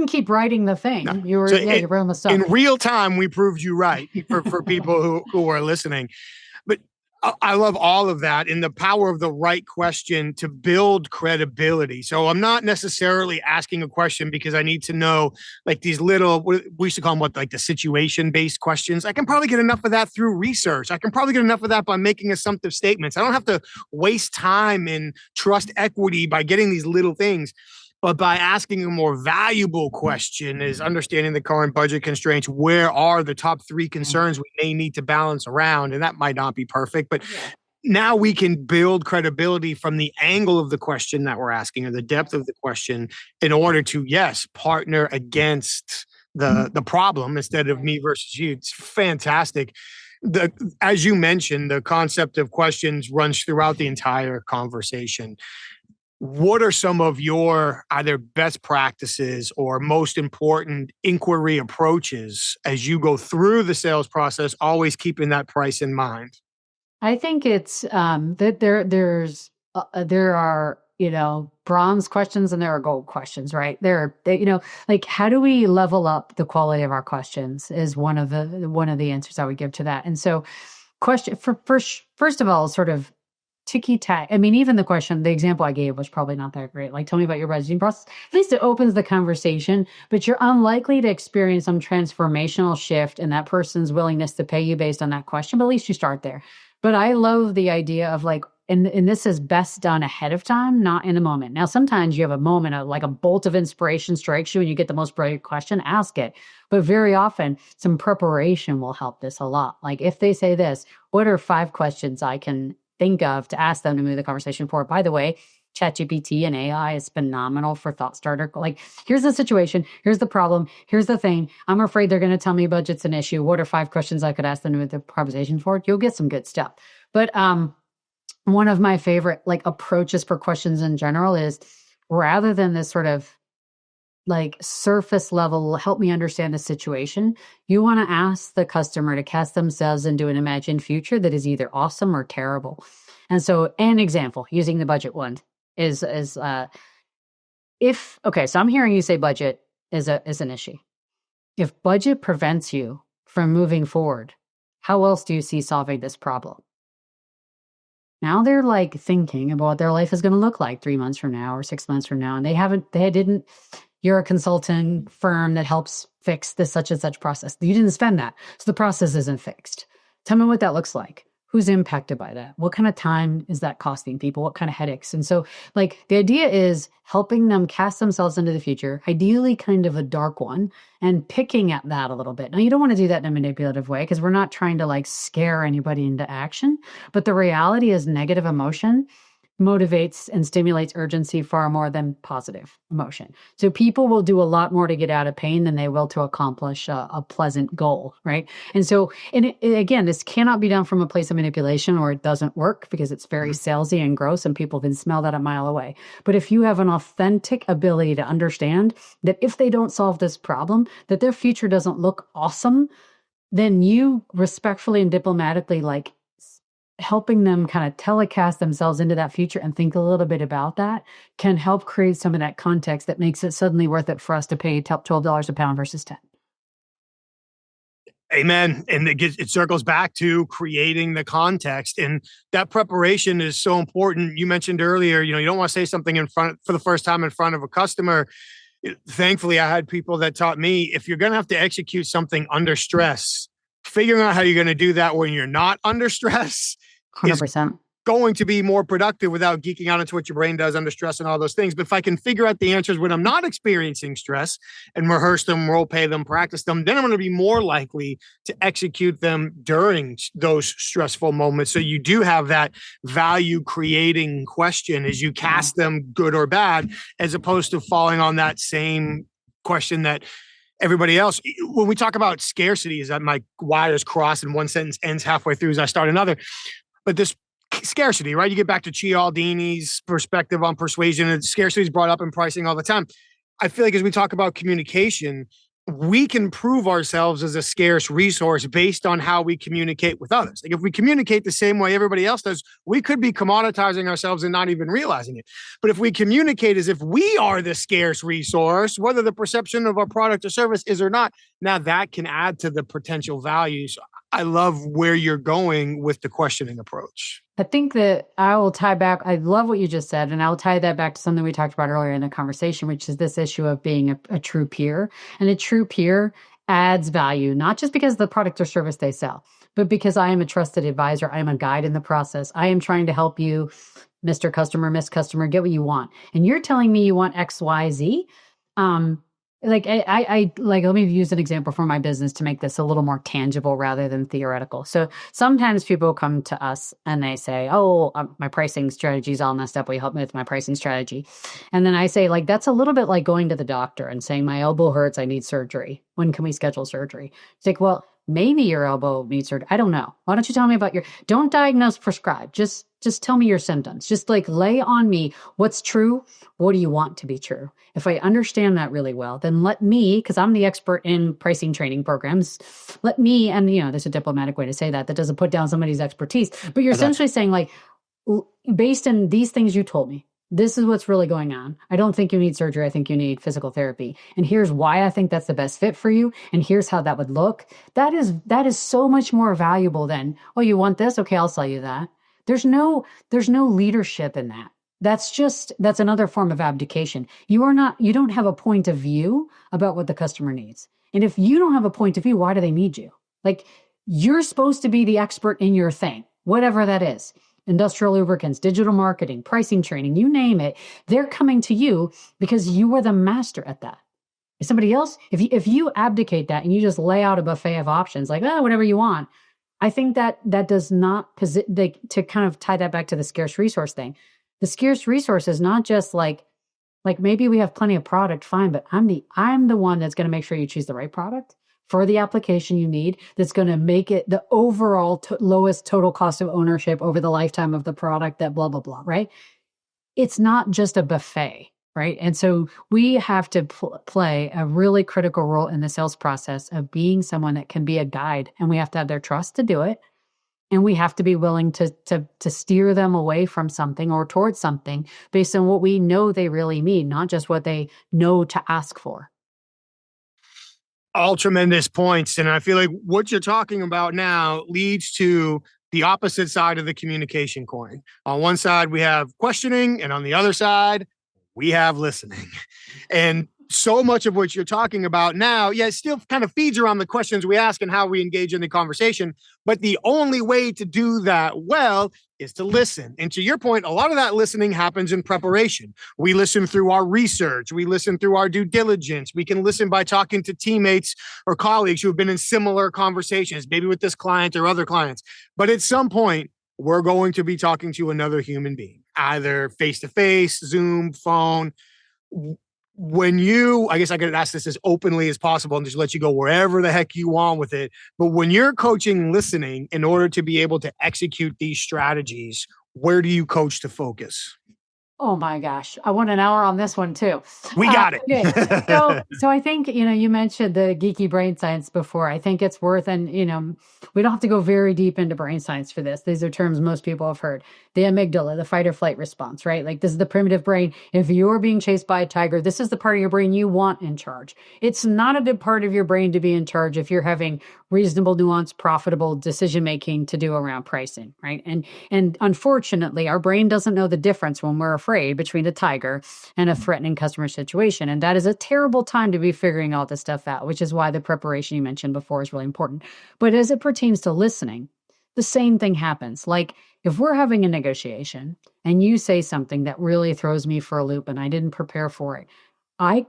keep writing the thing. No. Your brain was stuck. In real time, we proved you right for people who are listening. But I love all of that and the power of the right question to build credibility. So I'm not necessarily asking a question because I need to know like these little, we used to call them like the situation-based questions. I can probably get enough of that through research. I can probably get enough of that by making assumptive statements. I don't have to waste time in trust equity by getting these little things. But by asking a more valuable question is understanding the current budget constraints. Where are the top 3 concerns we may need to balance around? And that might not be perfect, but now we can build credibility from the angle of the question that we're asking or the depth of the question in order to, yes, partner against the problem instead of me versus you. It's fantastic. As you mentioned, the concept of questions runs throughout the entire conversation. What are some of your either best practices or most important inquiry approaches as you go through the sales process, always keeping that price in mind? I think it's that there are bronze questions and there are gold questions, right? Like, how do we level up the quality of our questions is one of the answers I would give to that. And so, first of all, sort of ticky-tack. I mean, even the example I gave was probably not that great. Like, tell me about your budgeting process. At least it opens the conversation, but you're unlikely to experience some transformational shift in that person's willingness to pay you based on that question, but at least you start there. But I love the idea of like, and this is best done ahead of time, not in a moment. Now, sometimes you have a moment of like a bolt of inspiration strikes you and you get the most brilliant question, ask it. But very often some preparation will help this a lot. Like, if they say this, what are 5 questions I can think of to ask them to move the conversation forward? By the way, ChatGPT and AI is phenomenal for thought starter. Like, here's the situation, here's the problem, here's the thing. I'm afraid they're going to tell me budget's an issue. What are 5 questions I could ask them with the improvisation for it? You'll get some good stuff. But one of my favorite like approaches for questions in general is, rather than this sort of like surface level, help me understand the situation, you want to ask the customer to cast themselves into an imagined future that is either awesome or terrible. And so an example using the budget one is okay, so I'm hearing you say budget is an issue. If budget prevents you from moving forward, how else do you see solving this problem? Now they're like thinking about what their life is going to look like 3 months from now or 6 months from now. And you're a consulting firm that helps fix this such and such process. You didn't spend that. So the process isn't fixed. Tell me what that looks like. Who's impacted by that? What kind of time is that costing people? What kind of headaches? And so like the idea is helping them cast themselves into the future, ideally kind of a dark one, and picking at that a little bit. Now, you don't want to do that in a manipulative way because we're not trying to like scare anybody into action. But the reality is negative emotion motivates and stimulates urgency far more than positive emotion. So people will do a lot more to get out of pain than they will to accomplish a pleasant goal, right? And so, again, this cannot be done from a place of manipulation or it doesn't work because it's very salesy and gross and people can smell that a mile away. But if you have an authentic ability to understand that if they don't solve this problem, that their future doesn't look awesome, then you respectfully and diplomatically like helping them kind of telecast themselves into that future and think a little bit about that can help create some of that context that makes it suddenly worth it for us to pay $12 a pound versus 10. Amen. And it circles back to creating the context, and that preparation is so important. You mentioned earlier, you don't want to say something for the first time in front of a customer. Thankfully, I had people that taught me, if you're going to have to execute something under stress, figuring out how you're going to do that when you're not under stress 100%. is going to be more productive without geeking out into what your brain does under stress and all those things. But if I can figure out the answers when I'm not experiencing stress and rehearse them, role play them, practice them, then I'm going to be more likely to execute them during those stressful moments. So you do have that value creating question as you cast them, good or bad, as opposed to falling on that same question that everybody else. When we talk about scarcity, is that my wires cross and one sentence ends halfway through as I start another. But this scarcity, right? You get back to Cialdini's perspective on persuasion, and scarcity is brought up in pricing all the time. I feel like as we talk about communication, we can prove ourselves as a scarce resource based on how we communicate with others. Like if we communicate the same way everybody else does, we could be commoditizing ourselves and not even realizing it. But if we communicate as if we are the scarce resource, whether the perception of our product or service is or not, now that can add to the potential value. So I love where you're going with the questioning approach. I think that I will tie back. I love what you just said, and I'll tie that back to something we talked about earlier in the conversation, which is this issue of being a true peer. And a true peer adds value, not just because of the product or service they sell, but because I am a trusted advisor. I am a guide in the process. I am trying to help you, Mr. Customer, Miss Customer, get what you want. And you're telling me you want X, Y, Z. I let me use an example from my business to make this a little more tangible rather than theoretical. So sometimes people come to us and they say, my pricing strategy is all messed up. Will you help me with my pricing strategy? And then I say, that's a little bit like going to the doctor and saying, my elbow hurts, I need surgery. When can we schedule surgery? It's like, well, maybe your elbow needs surgery. I don't know. Why don't you tell me about don't diagnose, prescribe. Just tell me your symptoms. Just lay on me what's true. What do you want to be true? If I understand that really well, then let me, because I'm the expert in pricing training programs, let me, and there's a diplomatic way to say that doesn't put down somebody's expertise, but you're essentially saying based on these things you told me, this is what's really going on. I don't think you need surgery. I think you need physical therapy. And here's why I think that's the best fit for you. And here's how that would look. That is so much more valuable than, you want this? Okay, I'll sell you that. There's no leadership in that. That's another form of abdication. You don't have a point of view about what the customer needs. And if you don't have a point of view, why do they need you? You're supposed to be the expert in your thing, whatever that is. Industrial lubricants, digital marketing, pricing training, you name it. They're coming to you because you are the master at that. If somebody else, if you abdicate that and you just lay out a buffet of options, whatever you want, I think that does not to kind of tie that back to the scarce resource thing. The scarce resource is not just like maybe we have plenty of product, fine, but I'm the one that's going to make sure you choose the right product for the application you need, that's going to make it the overall lowest total cost of ownership over the lifetime of the product, that blah, blah, blah, right? It's not just a buffet, right? And so we have to play a really critical role in the sales process of being someone that can be a guide, and we have to have their trust to do it. And we have to be willing to steer them away from something or towards something based on what we know they really need, not just what they know to ask for. All tremendous points. And I feel like what you're talking about now leads to the opposite side of the communication coin. On one side, we have questioning, and on the other side, we have listening. And so much of what you're talking about now, it still kind of feeds around the questions we ask and how we engage in the conversation. But the only way to do that well is to listen. And to your point, a lot of that listening happens in preparation. We listen through our research. We listen through our due diligence. We can listen by talking to teammates or colleagues who have been in similar conversations, maybe with this client or other clients. But at some point, we're going to be talking to another human being, either face-to-face, Zoom, phone. I guess I could ask this as openly as possible and just let you go wherever the heck you want with it. But when you're coaching listening in order to be able to execute these strategies, where do you coach to focus? Oh my gosh. I want an hour on this one too. We got it. Okay. So I think, you mentioned the geeky brain science before. I think it's worth, and, we don't have to go very deep into brain science for this. These are terms most people have heard. The amygdala, the fight or flight response, right? Like, this is the primitive brain. If you're being chased by a tiger, this is the part of your brain you want in charge. It's not a good part of your brain to be in charge if you're having reasonable, nuanced, profitable decision-making to do around pricing, right? And unfortunately, our brain doesn't know the difference when we're afraid between a tiger and a threatening customer situation. And that is a terrible time to be figuring all this stuff out, which is why the preparation you mentioned before is really important. But as it pertains to listening, the same thing happens. Like, if we're having a negotiation and you say something that really throws me for a loop and I didn't prepare for it, I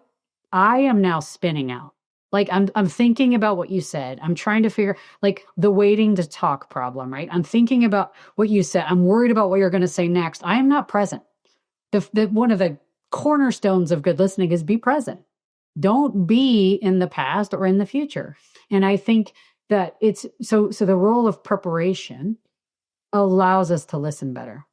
am now spinning out. Like, I'm thinking about what you said. I'm trying to figure, like, the waiting to talk problem, right? I'm thinking about what you said. I'm worried about what you're going to say next. I am not present. One of the cornerstones of good listening is be present. Don't be in the past or in the future. And I think that it's so the role of preparation allows us to listen better.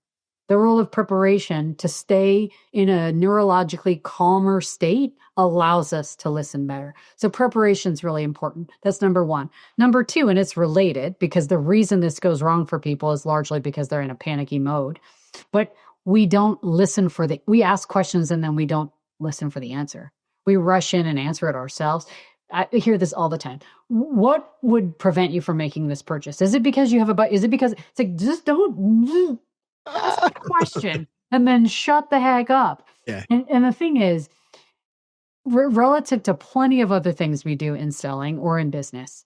The role of preparation to stay in a neurologically calmer state allows us to listen better. So preparation is really important. That's number one. Number two, and it's related, because the reason this goes wrong for people is largely because they're in a panicky mode. But we don't listen we ask questions and then we don't listen for the answer. We rush in and answer it ourselves. I hear this all the time. What would prevent you from making this purchase? Is it because you have is it because it's like, just don't ask the question and then shut the heck up. Yeah. And the thing is, relative to plenty of other things we do in selling or in business,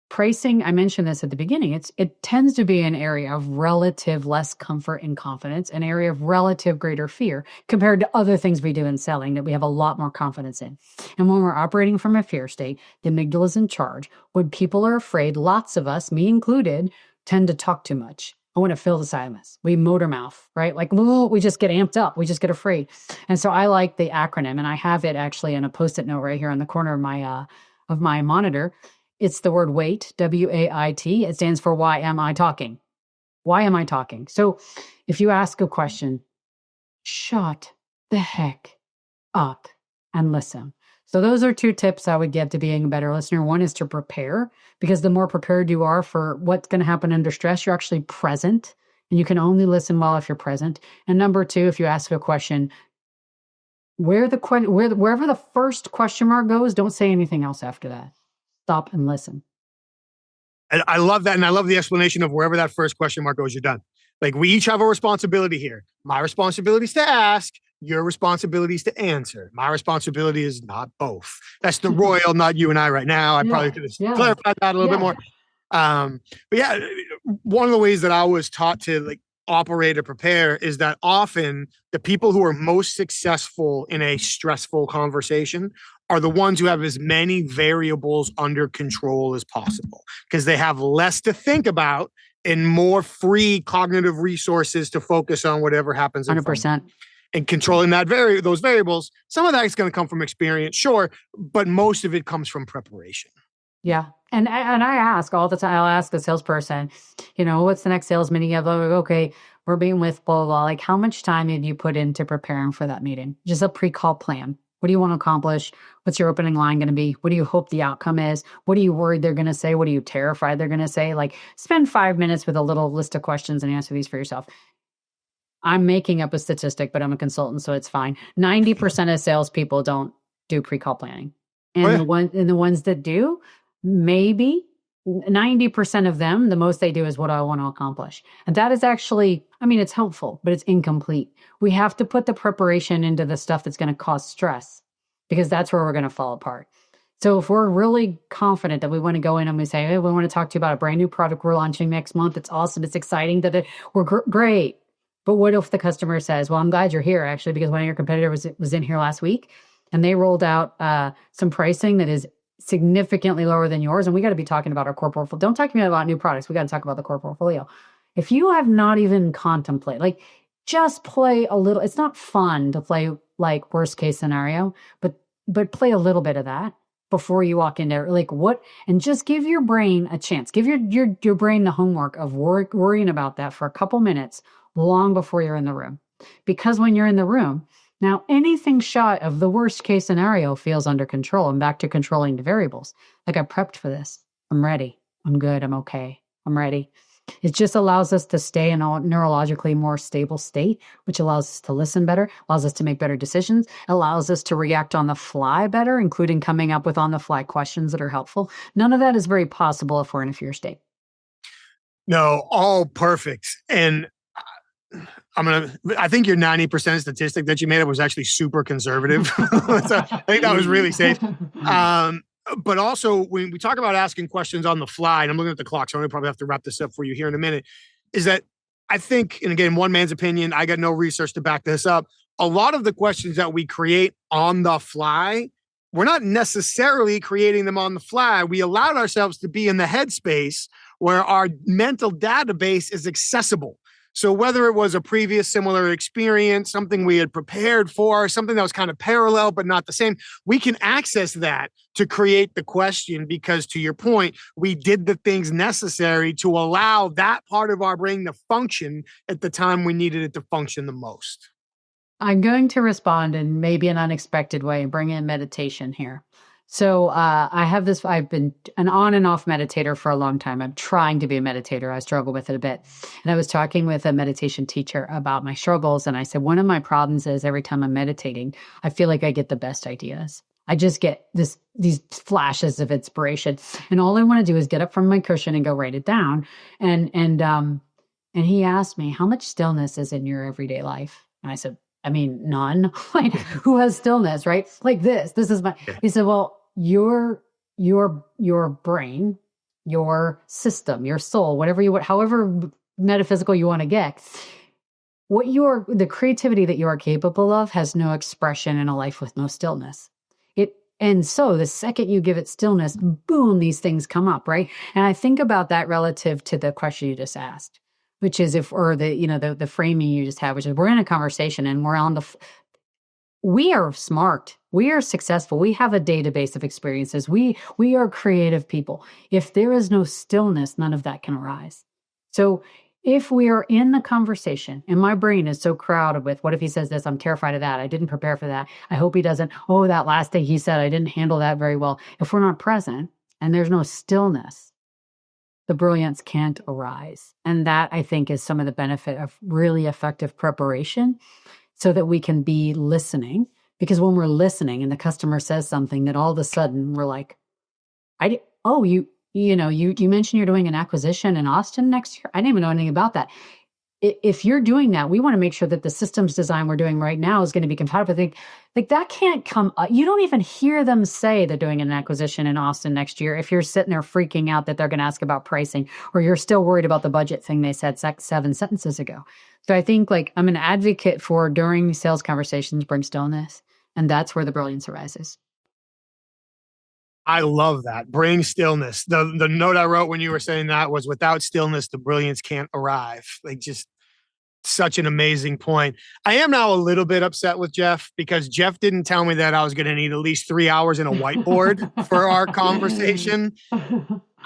pricing, I mentioned this at the beginning, it tends to be an area of relative less comfort and confidence, an area of relative greater fear compared to other things we do in selling that we have a lot more confidence in. And when we're operating from a fear state, the amygdala is in charge. When people are afraid, lots of us, me included, tend to talk too much. I want to fill the silence. We motor mouth, right? Like, we just get amped up. We just get afraid. And so I like the acronym, and I have it actually in a Post-it note right here on the corner of my monitor. It's the word WAIT, W-A-I-T. It stands for why am I talking? Why am I talking? So if you ask a question, shut the heck up and listen. So those are two tips I would give to being a better listener. One is to prepare, because the more prepared you are for what's going to happen under stress, you're actually present, and you can only listen well if you're present. And number two, if you ask a question, wherever the first question mark goes, don't say anything else after that. Stop and listen. I love that. And I love the explanation of wherever that first question mark goes, you're done. Like, we each have a responsibility here. My responsibility is to ask. Your responsibility is to answer. My responsibility is not both. That's the royal, not you and I right now. I probably could have clarified that a little bit more. But one of the ways that I was taught to operate or prepare is that often the people who are most successful in a stressful conversation are the ones who have as many variables under control as possible, because they have less to think about and more free cognitive resources to focus on whatever happens in front of 100%. them. And controlling those variables, some of that is going to come from experience, sure, but most of it comes from preparation. Yeah. And I ask all the time, I'll ask the salesperson, what's the next sales meeting? I'm like, okay, we're being with blah, blah, blah. Like, how much time did you put into preparing for that meeting? Just a pre-call plan. What do you want to accomplish? What's your opening line going to be? What do you hope the outcome is? What are you worried they're going to say? What are you terrified they're going to say? Like, spend 5 minutes with a little list of questions and answer these for yourself. I'm making up a statistic, but I'm a consultant, so it's fine. 90% of salespeople don't do pre-call planning. And the ones that do, maybe 90% of them, the most they do is what I want to accomplish. And that is actually, it's helpful, but it's incomplete. We have to put the preparation into the stuff that's going to cause stress, because that's where we're going to fall apart. So if we're really confident that we want to go in and we say, hey, we want to talk to you about a brand new product we're launching next month. It's awesome. It's exciting. We're great. But what if the customer says, well, I'm glad you're here, actually, because one of your competitors was in here last week and they rolled out some pricing that is significantly lower than yours. And we got to be talking about our core portfolio. Don't talk to me about new products. We got to talk about the core portfolio. If you have not even contemplated, just play a little, it's not fun to play like worst case scenario, but play a little bit of that before you walk in there. And just give your brain a chance. Give your brain the homework of worrying about that for a couple minutes long before you're in the room. Because when you're in the room, now anything short of the worst case scenario feels under control. And back to controlling the variables. I prepped for this. I'm ready. I'm good. I'm okay. I'm ready. It just allows us to stay in a neurologically more stable state, which allows us to listen better, allows us to make better decisions, allows us to react on the fly better, including coming up with on the fly questions that are helpful. None of that is very possible if we're in a fear state. No, all perfect. And I think your 90% statistic that you made up was actually super conservative. So I think that was really safe. But also when we talk about asking questions on the fly, and I'm looking at the clock, so I'm going to probably have to wrap this up for you here in a minute, is that I think, and again, one man's opinion, I got no research to back this up. A lot of the questions that we create on the fly, we're not necessarily creating them on the fly. We allowed ourselves to be in the headspace where our mental database is accessible. So whether it was a previous similar experience, something we had prepared for, something that was kind of parallel but not the same, we can access that to create the question, because to your point, we did the things necessary to allow that part of our brain to function at the time we needed it to function the most. I'm going to respond in maybe an unexpected way and bring in meditation here. So I've been an on and off meditator for a long time. I'm trying to be a meditator. I struggle with it a bit. And I was talking with a meditation teacher about my struggles. And I said, one of my problems is every time I'm meditating, I feel like I get the best ideas. I just get these flashes of inspiration. And all I want to do is get up from my cushion and go write it down. And he asked me, how much stillness is in your everyday life? And I said, none. Who has stillness, right? Like this is my, he said, well, your brain, your system, your soul, however metaphysical you want to get, the creativity that you are capable of has no expression in a life with no stillness. And so the second you give it stillness, boom, these things come up, right? And I think about that relative to the question you just asked, which is the framing you just had, which is we're in a conversation and we're on we are smart. We are successful. We have a database of experiences. We are creative people. If there is no stillness, none of that can arise. So if we are in the conversation and my brain is so crowded with, what if he says this? I'm terrified of that. I didn't prepare for that. I hope he doesn't. Oh, that last thing he said, I didn't handle that very well. If we're not present and there's no stillness, the brilliance can't arise. And that, I think, is some of the benefit of really effective preparation, so that we can be listening. Because when we're listening and the customer says something, that all of a sudden we're like, you mentioned you're doing an acquisition in Austin next year. I didn't even know anything about that. If you're doing that, we want to make sure that the systems design we're doing right now is going to be compatible. Like that can't come up. You don't even hear them say they're doing an acquisition in Austin next year if you're sitting there freaking out that they're going to ask about pricing, or you're still worried about the budget thing they said 7 sentences ago. So I think I'm an advocate for, during sales conversations, bring stillness. And that's where the brilliance arises. I love that. Bring stillness. The note I wrote when you were saying that was, without stillness, the brilliance can't arrive. Like, just such an amazing point. I am now a little bit upset with Jeff because Jeff didn't tell me that I was going to need at least 3 hours in a whiteboard for our conversation.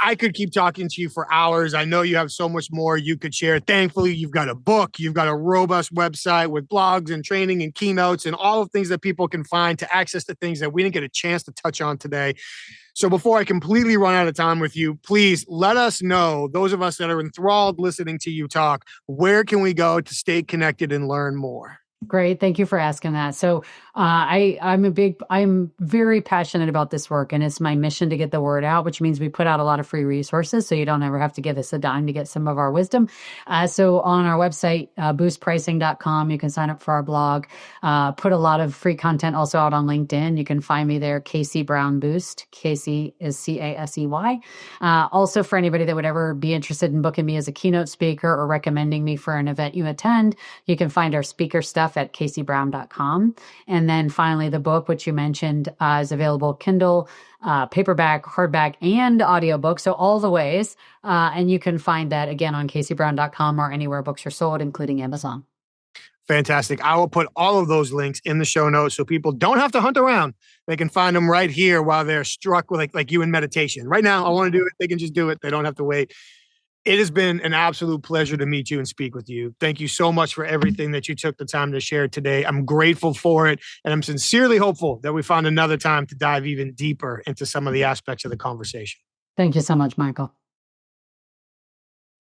I could keep talking to you for hours. I know you have so much more you could share. Thankfully, you've got a book, you've got a robust website with blogs and training and keynotes and all of things that people can find to access the things that we didn't get a chance to touch on today. So before I completely run out of time with you, please let us know, those of us that are enthralled listening to you talk, where can we go to stay connected and learn more? Great. Thank you for asking that. So I'm very passionate about this work, and it's my mission to get the word out, which means we put out a lot of free resources. So you don't ever have to give us a dime to get some of our wisdom. So on our website, boostpricing.com, you can sign up for our blog, put a lot of free content also out on LinkedIn. You can find me there, Casey Brown Boost. Casey is Casey. Also, for anybody that would ever be interested in booking me as a keynote speaker or recommending me for an event you attend, you can find our speaker stuff at caseybrown.com. And then finally, the book, which you mentioned, is available Kindle, paperback, hardback, and audiobook. So all the ways. And you can find that again on caseybrown.com or anywhere books are sold, including Amazon. Fantastic. I will put all of those links in the show notes so people don't have to hunt around. They can find them right here while they're struck with like you in meditation. Right now, I want to do it. They can just do it. They don't have to wait. It has been an absolute pleasure to meet you and speak with you. Thank you so much for everything that you took the time to share today. I'm grateful for it, and I'm sincerely hopeful that we find another time to dive even deeper into some of the aspects of the conversation. Thank you so much, Michael.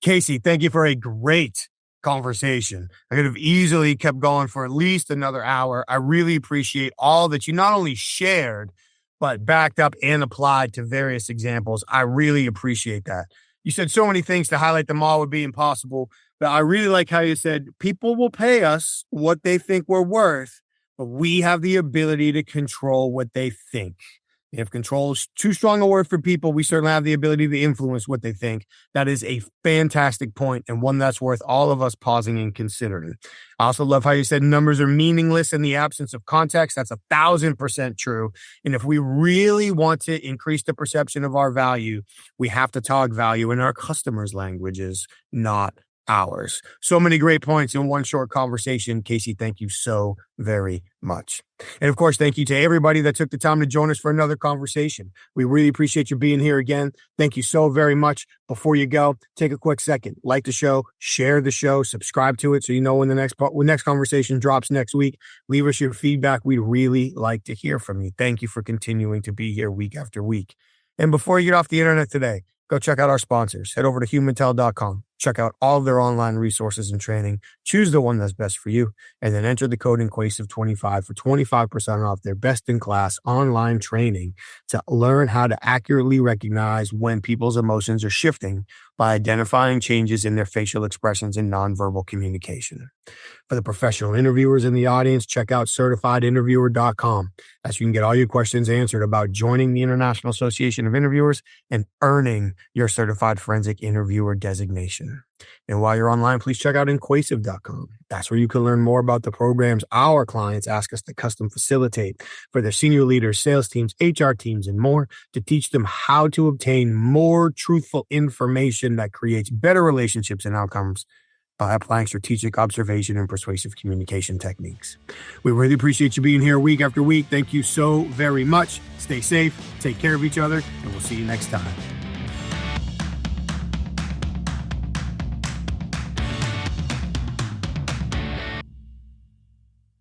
Casey, thank you for a great conversation. I could have easily kept going for at least another hour. I really appreciate all that you not only shared, but backed up and applied to various examples. I really appreciate that. You said so many things, to highlight them all would be impossible, but I really like how you said people will pay us what they think we're worth, but we have the ability to control what they think. If control is too strong a word for people, we certainly have the ability to influence what they think. That is a fantastic point, and one that's worth all of us pausing and considering. I also love how you said numbers are meaningless in the absence of context. That's 1,000% true. And if we really want to increase the perception of our value, we have to talk value in our customers' languages, not ours. So many great points in one short conversation. Casey, thank you so very much. And of course, thank you to everybody that took the time to join us for another conversation. We really appreciate you being here again. Thank you so very much. Before you go, take a quick second, like the show, share the show, subscribe to it so you know when the next conversation drops next week. Leave us your feedback. We'd really like to hear from you. Thank you for continuing to be here week after week. And before you get off the internet today, go check out our sponsors. Head over to humantel.com. Check out all of their online resources and training. Choose the one that's best for you, and then enter the code INQUASIVE25 for 25% off their best-in-class online training to learn how to accurately recognize when people's emotions are shifting by identifying changes in their facial expressions and nonverbal communication. For the professional interviewers in the audience, check out certifiedinterviewer.com. That's where you can get all your questions answered about joining the International Association of Interviewers and earning your certified forensic interviewer designation. And while you're online, please check out inquasive.com. That's where you can learn more about the programs our clients ask us to custom facilitate for their senior leaders, sales teams, HR teams, and more, to teach them how to obtain more truthful information that creates better relationships and outcomes by applying strategic observation and persuasive communication techniques. We really appreciate you being here week after week. Thank you so very much. Stay safe, take care of each other, and we'll see you next time.